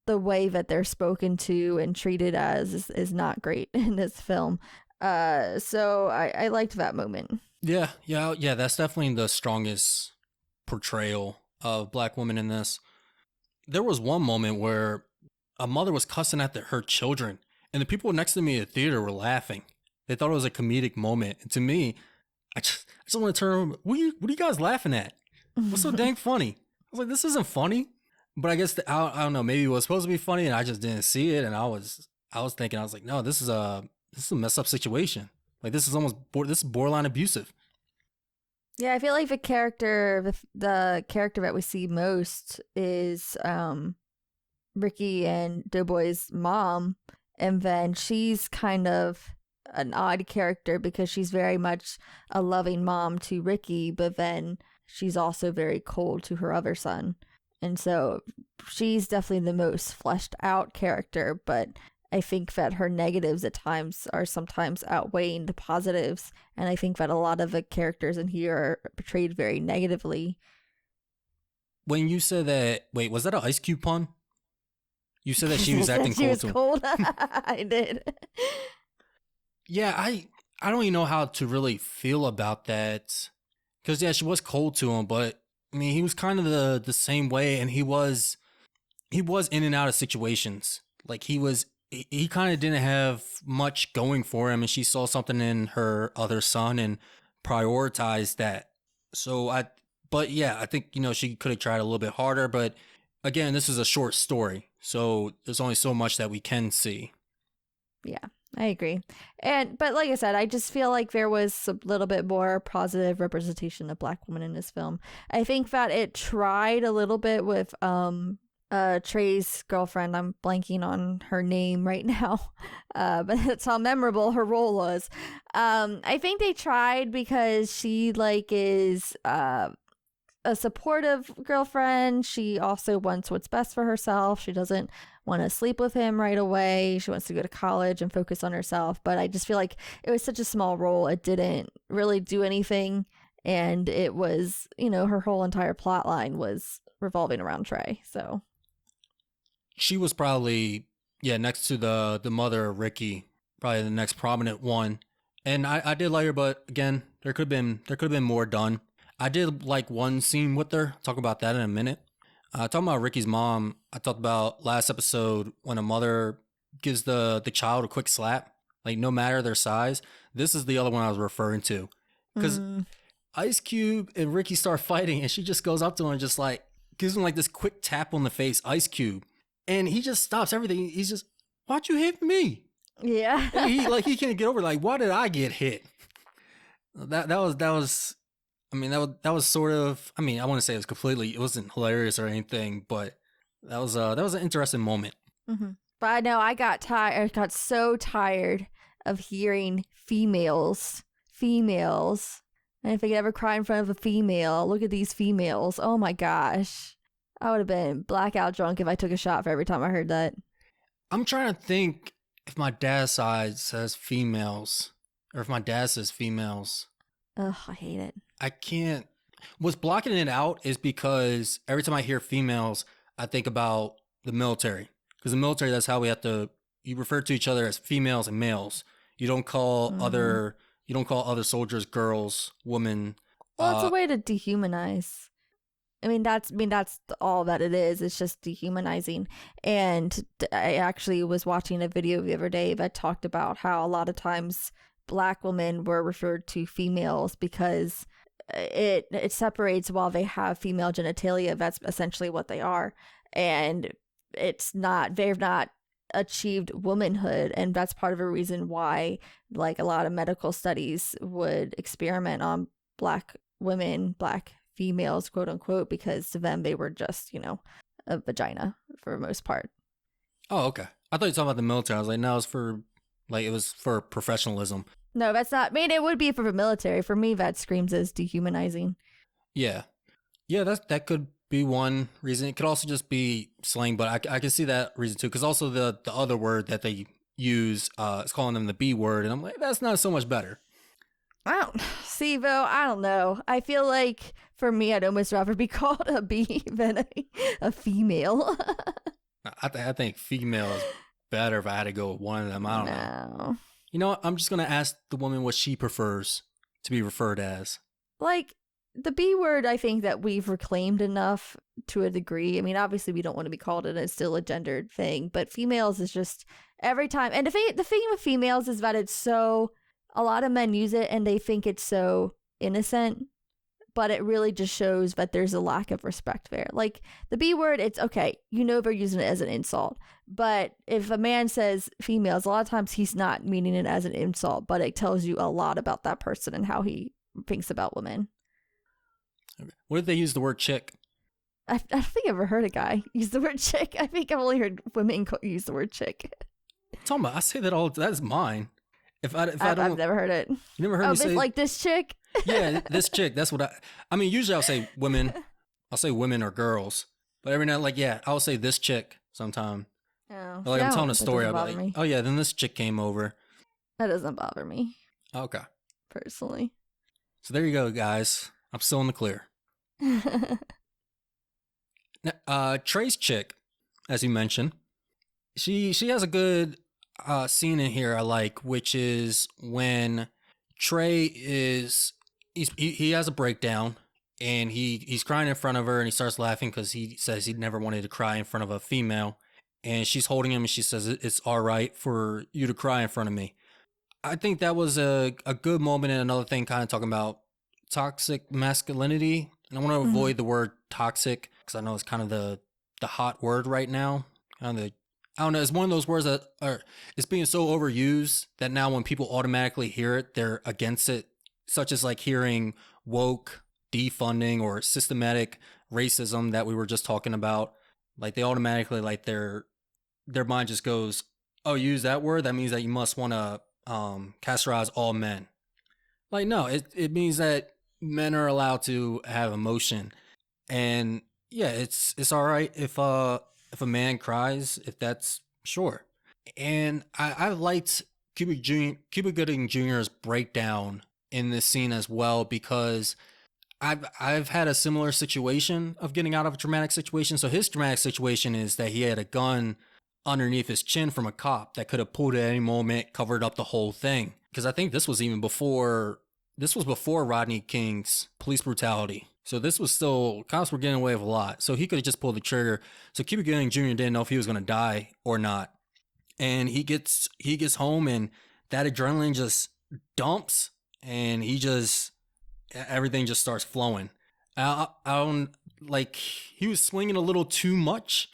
the way that they're spoken to and treated as is not great in this film. So I liked that moment. Yeah. That's definitely the strongest portrayal of Black women in this. There was one moment where a mother was cussing at her children, and the people next to me at the theater were laughing. They thought it was a comedic moment. And to me, I just want to turn, what are you guys laughing at? What's so dang funny? I was like, this isn't funny. But I guess I don't know. Maybe it was supposed to be funny, and I just didn't see it. And I was thinking, I was like, no, this is a messed up situation. Like, this is borderline abusive. Yeah, I feel like the character that we see most is Ricky and Doughboy's mom, and then she's kind of an odd character because she's very much a loving mom to Ricky, but then she's also very cold to her other son. And so she's definitely the most fleshed out character, but I think that her negatives at times are sometimes outweighing the positives. And I think that a lot of the characters in here are portrayed very negatively. When you said that, wait, was that an Ice Cube pun? You said that she was acting she cold was to him. Cold. I did. Yeah, I don't even know how to really feel about that. Because, yeah, she was cold to him, but I mean, he was kind of the same way, and he was in and out of situations. Like, he kind of didn't have much going for him, and she saw something in her other son and prioritized that. So but yeah, I think, she could have tried a little bit harder, but again, this is a short story, so there's only so much that we can see. Yeah, I agree. But like I said, I just feel like there was a little bit more positive representation of Black women in this film. I think that it tried a little bit with Trey's girlfriend. I'm blanking on her name right now, but that's how memorable her role was. I think they tried because she is a supportive girlfriend. She also wants what's best for herself. She doesn't want to sleep with him right away. She wants to go to college and focus on herself. But I just feel like it was such a small role. It didn't really do anything. And it was, her whole entire plot line was revolving around Trey. So she was probably, next to the mother of Ricky, probably the next prominent one. And I did like her, but again, there could have been more done. I did like one scene with her. I'll talk about that in a minute. Talking about Ricky's mom, I talked about last episode when a mother gives the child a quick slap, like no matter their size. This is the other one I was referring to. Because Ice Cube and Ricky start fighting, and she just goes up to him and just like gives him like this quick tap on the face, Ice Cube. And he just stops everything. He's just, why'd you hit me? Yeah. And he can't get over it. Like, why did I get hit? That was I mean, that was sort of, I mean, I want to say it wasn't hilarious or anything, but that was an interesting moment. Mm-hmm. But I know I got so tired of hearing females. And if I could ever cry in front of a female, look at these females. Oh my gosh. I would have been blackout drunk if I took a shot for every time I heard that. I'm trying to think if my dad's side says females or if my dad says females. Ugh, I hate it. I can't. What's blocking it out is because every time I hear females, I think about the military. Because the military, that's how we have to. You refer to each other as females and males. You don't call other. You don't call other soldiers girls, women. Well, it's a way to dehumanize. I mean, that's all that it is. It's just dehumanizing. And I actually was watching a video the other day that talked about how a lot of times Black women were referred to females because it separates while they have female genitalia. That's essentially what they are. And they've not achieved womanhood. And that's part of a reason why, like, a lot of medical studies would experiment on Black women, Black females, quote unquote, because to them they were just, a vagina for the most part. Oh, okay. I thought you were talking about the military. I was like, no, it was for professionalism. No, that's not. I mean, it would be for the military. For me, that screams as dehumanizing. Yeah, that could be one reason. It could also just be slang, but I can see that reason too. Because also the other word that they use is calling them the B word, and I'm like, that's not so much better. I don't know. I feel like for me, I'd almost rather be called a bee than a female. I think female is better if I had to go with one of them. I don't know. You know what? I'm just going to ask the woman what she prefers to be referred as. Like, the B word, I think that we've reclaimed enough to a degree. I mean, obviously, we don't want to be called it. It's still a gendered thing. But females is just every time. And the thing with females is that it's so... A lot of men use it and they think it's so innocent, but it really just shows that there's a lack of respect there. Like the B word, it's okay. They're using it as an insult. But if a man says females, a lot of times he's not meaning it as an insult, but it tells you a lot about that person and how he thinks about women. Okay. What if they use the word chick? I don't think I've ever heard a guy use the word chick. I think I've only heard women use the word chick. Talking about, I say that all. That is mine. I've never heard it. You never heard me say like this chick? Yeah, this chick. That's what I mean, usually I'll say women. I'll say women or girls. But every now I'll say this chick sometime. Oh. Like I'm telling a story about like, oh yeah, then this chick came over. That doesn't bother me. Okay. Personally. So there you go, guys. I'm still in the clear. Trey's chick, as you mentioned, she has a good scene in here I like, which is when Trey he has a breakdown and he's crying in front of her and he starts laughing because he says he never wanted to cry in front of a female, and she's holding him and she says it's all right for you to cry in front of me. I think that was a good moment, and another thing kind of talking about toxic masculinity, and I want to avoid the word toxic because I know it's kind of the hot word right now. I don't know, it's one of those words that it's being so overused that now when people automatically hear it, they're against it, such as like hearing woke, defunding, or systematic racism that we were just talking about. Like they automatically, like their mind just goes, oh, you use that word? That means that you must want to categorize all men. Like, no, it means that men are allowed to have emotion. And yeah, it's all right if a man cries, if that's sure. And I liked Cuba Gooding Jr.'s breakdown in this scene as well, because I've had a similar situation of getting out of a traumatic situation. So his traumatic situation is that he had a gun underneath his chin from a cop that could have pulled at any moment, covered up the whole thing. Because I think this was before Rodney King's police brutality. So this was still, cops were getting away with a lot. So he could have just pulled the trigger. So Cuba Gooding Jr. didn't know if he was going to die or not. And he gets home and that adrenaline just dumps and everything just starts flowing. I don't, like, he was swinging a little too much,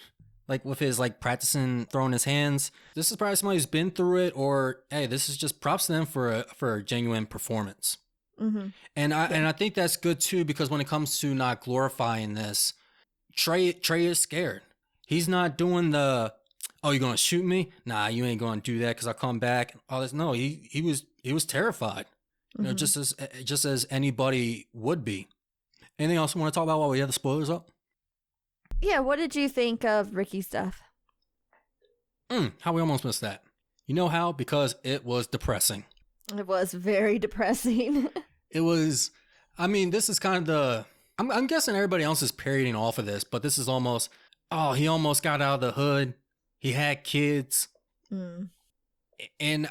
like with his like practicing throwing his hands. This is probably somebody who's been through it, or hey, this is just props to them for a genuine performance. Mm-hmm. And I think that's good too, because when it comes to not glorifying this, Trey is scared. He's not doing the, oh, you're gonna shoot me? Nah, you ain't gonna do that because I'll come back. All this. No, he was terrified. You know, just as anybody would be. Anything else you want to talk about while we have the spoilers up? Yeah, what did you think of Ricky's death? How we almost missed that. You know how? Because it was depressing. It was very depressing. It was, I mean, this is kind of I'm guessing everybody else is parodying off of this, but this is almost, oh, he almost got out of the hood. He had kids. Mm. And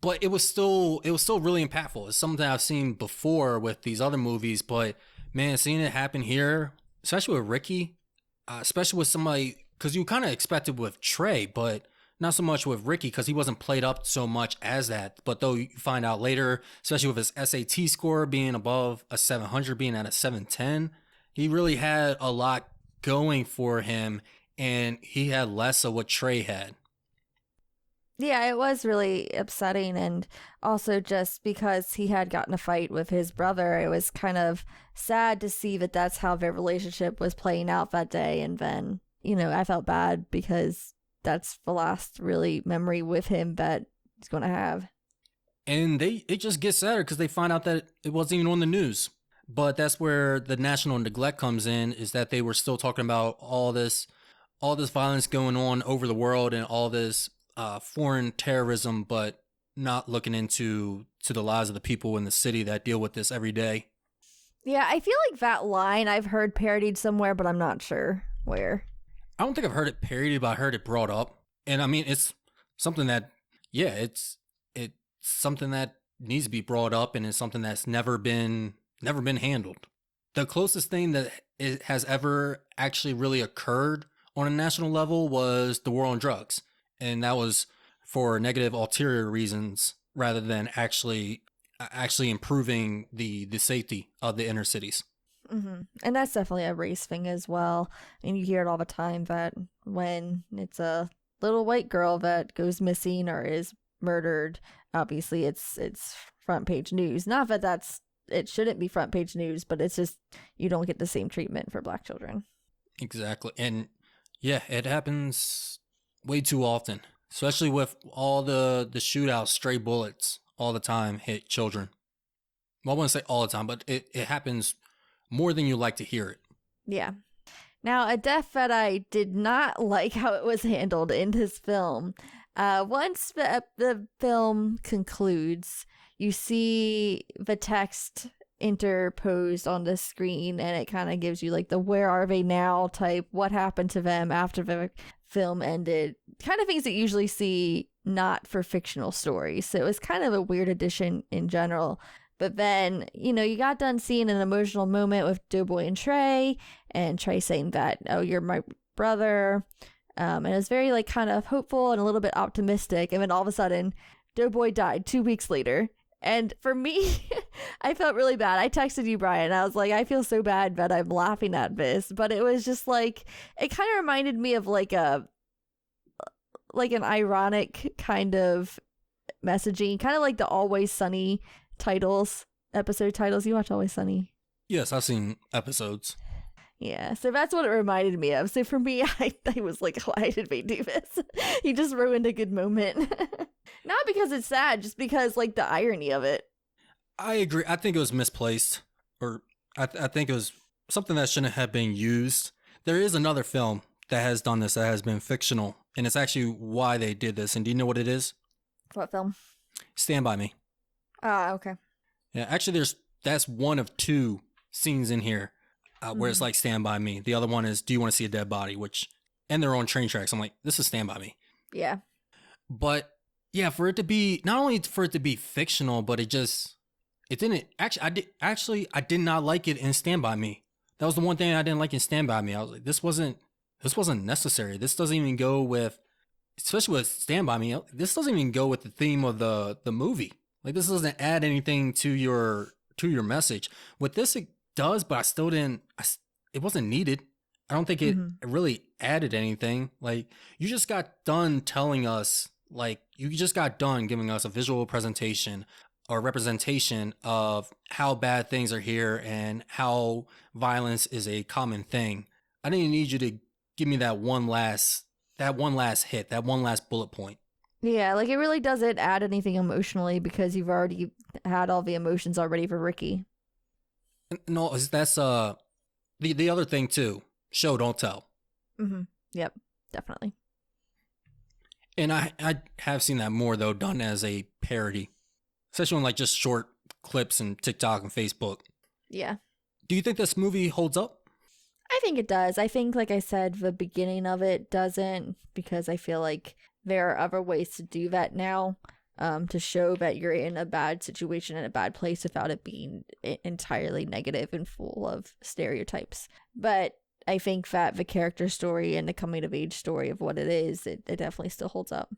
but it was still really impactful. It's something I've seen before with these other movies, but man, seeing it happen here, especially with Ricky, especially with somebody, because you kind of expected with Trey, but not so much with Ricky because he wasn't played up so much as that. But though you find out later, especially with his SAT score being above a 700, being at a 710, he really had a lot going for him, and he had less of what Trey had. Yeah, it was really upsetting, and also just because he had gotten a fight with his brother, it was kind of sad to see that that's how their relationship was playing out that day. And then, I felt bad because that's the last really memory with him that he's going to have. And it just gets sadder because they find out that it wasn't even on the news. But that's where the national neglect comes in, is that they were still talking about all this violence going on over the world and all this foreign terrorism, but not looking into the lives of the people in the city that deal with this every day. Yeah, I feel like that line I've heard parodied somewhere, but I'm not sure where. I don't think I've heard it parodied, but I heard it brought up. And I mean, it's something that, yeah, it's something that needs to be brought up, and it's something that's never been handled. The closest thing that it has ever actually really occurred on a national level was the war on drugs. And that was for negative ulterior reasons rather than actually improving the safety of the inner cities. Mm-hmm. And that's definitely a race thing as well. And you hear it all the time that when it's a little white girl that goes missing or is murdered, obviously it's front page news. Not that it shouldn't be front page news, but it's just you don't get the same treatment for Black children. Exactly. And yeah, it happens way too often, especially with all the shootouts. Stray bullets all the time hit children. Well, I wouldn't say all the time, but it happens more than you like to hear it. Yeah. Now, a death that I did not like how it was handled in this film. Once the film concludes, you see the text interposed on the screen, and it kind of gives you like the "where are they now" type, what happened to them after the film ended, kind of things that you usually see not for fictional stories. So it was kind of a weird addition in general. But then, you got done seeing an emotional moment with Doughboy and Trey saying that, "Oh, you're my brother." And it was very like kind of hopeful and a little bit optimistic. And then all of a sudden, Doughboy died 2 weeks later. And for me, I felt really bad. I texted you, Brian. I was like, I feel so bad that I'm laughing at this. But it was just like, it kind of reminded me of like an ironic kind of messaging, kind of like the Always Sunny episode titles. You watch Always Sunny? Yes, I've seen episodes. Yeah, so that's what it reminded me of. So for me, I was like, why did we do this? He just ruined a good moment. Not because it's sad, just because like the irony of it. I agree. I think it was misplaced, or I think it was something that shouldn't have been used. There is another film that has done this, that has been fictional, and it's actually why they did this. And do you know what it is? What film? Stand By Me. Ah, okay. Yeah, actually, that's one of two scenes in here where it's like Stand By Me. The other one is Do You Want to See a Dead Body? And they're on train tracks. I'm like, this is Stand By Me. Yeah. But yeah, for it to be, not only for it to be fictional, but it didn't I did not like it in Stand By Me. That was the one thing I didn't like in Stand By Me. I was like, this wasn't necessary. This doesn't even go with, especially with Stand By Me, this doesn't even go with the theme of the movie. Like, this doesn't add anything to your message. With this, it does, but I still didn't. It wasn't needed. I don't think it really added anything. Like, you just got done telling us, like, you just got done giving us a visual presentation or representation of how bad things are here and how violence is a common thing. I didn't need you to give me that one last hit, that one last bullet point. Yeah, like it really doesn't add anything emotionally because you've already had all the emotions already for Ricky. No, that's the other thing too. Show, don't tell. Yep, definitely. And I have seen that more, though, done as a parody, especially on like just short clips and TikTok and Facebook. Yeah. Do you think this movie holds up? I think it does. I think, like I said, the beginning of it doesn't, because I feel like there are other ways to do that now, to show that you're in a bad situation, in a bad place, without it being entirely negative and full of stereotypes. But I think that the character story and the coming of age story of what it is, it definitely still holds up.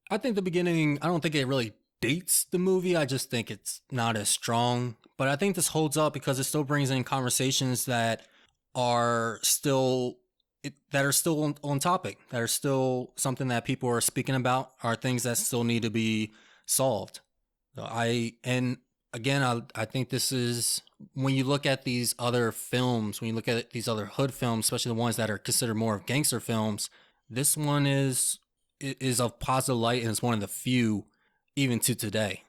I think the beginning, I don't think it really dates the movie. I just think it's not as strong. But I think this holds up because it still brings in conversations that are still on topic, that are still something that people are speaking about, are things that still need to be solved. I think this is, when you look at these other films, when you look at these other hood films, especially the ones that are considered more of gangster films, this one is of positive light, and it's one of the few even to today.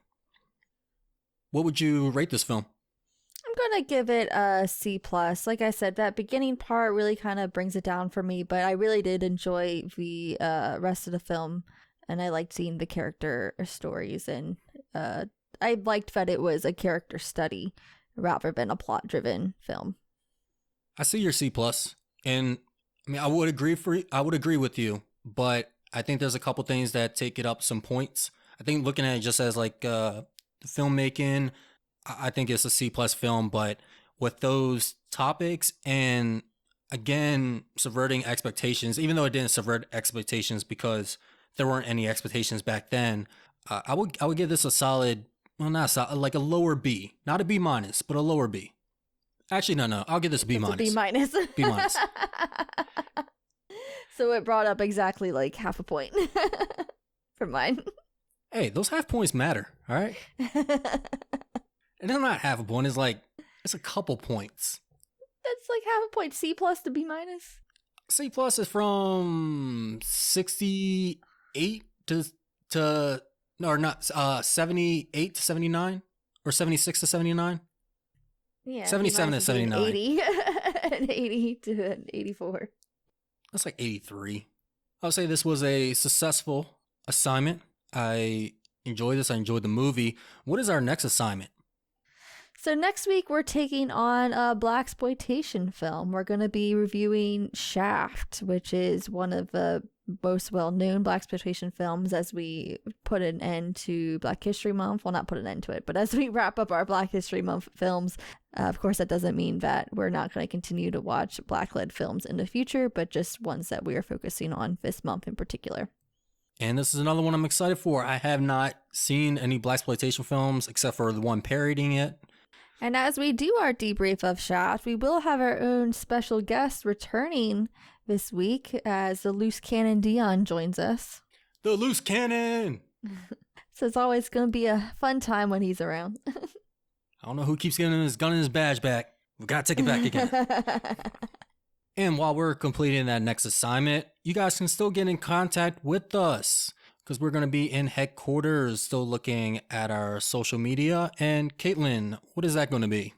What would you rate this film? I'm gonna give it a C+. Like I said, that beginning part really kind of brings it down for me, but I really did enjoy the rest of the film, and I liked seeing the character stories, and I liked that it was a character study rather than a plot-driven film. I see your C+, and I mean I would agree with you, but I think there's a couple things that take it up some points. I think looking at it just as like filmmaking, I think it's a C+ film, but with those topics and again subverting expectations, even though it didn't subvert expectations because there weren't any expectations back then, I would give this a solid, well, not solid, like a lower B, not a B-, but a lower B. Actually, no, I'll give this a B-. It's a B-. B-. So it brought up exactly like half a point for mine. Hey, those half points matter, all right? And it's not half a point, it's a couple points. That's like half a point. C+ to B-. C+ is from 68 to or not 78 to 79 or 76 to 79. Yeah, 77 to 79. 80 and 80 to 84. That's like 83. I would say this was a successful assignment. I enjoyed this. I enjoyed the movie. What is our next assignment? So next week we're taking on a blaxploitation film. We're going to be reviewing Shaft, which is one of the most well-known blaxploitation films as we put an end to Black History Month. Well, not put an end to it, but as we wrap up our Black History Month films. Of course, that doesn't mean that we're not going to continue to watch Black-led films in the future, but just ones that we are focusing on this month in particular. And this is another one I'm excited for. I have not seen any blaxploitation films except for the one parodying it. And as we do our debrief of Shaft, we will have our own special guest returning this week as the loose cannon Dion joins us. The loose cannon! So it's always going to be a fun time when he's around. I don't know who keeps getting his gun and his badge back. We got to take it back again. And while we're completing that next assignment, you guys can still get in contact with us because we're going to be in headquarters still looking at our social media. And Caitlyn, what is that going to be?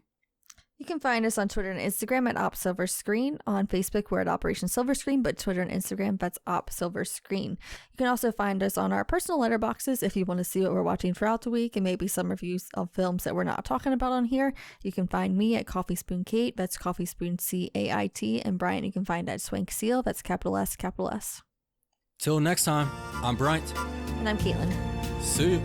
You can find us on Twitter and Instagram at OpSilverScreen. On Facebook, we're at Operation Silver Screen, but Twitter and Instagram, that's OpSilverScreen. You can also find us on our personal letterboxes if you want to see what we're watching throughout the week and maybe some reviews of films that we're not talking about on here. You can find me at Coffee Spoon Kate, that's Coffee Spoon CAIT, and Bryant you can find at Swank Seal, that's capital S, capital S. Till next time, I'm Bryant. And I'm Caitlyn. See you.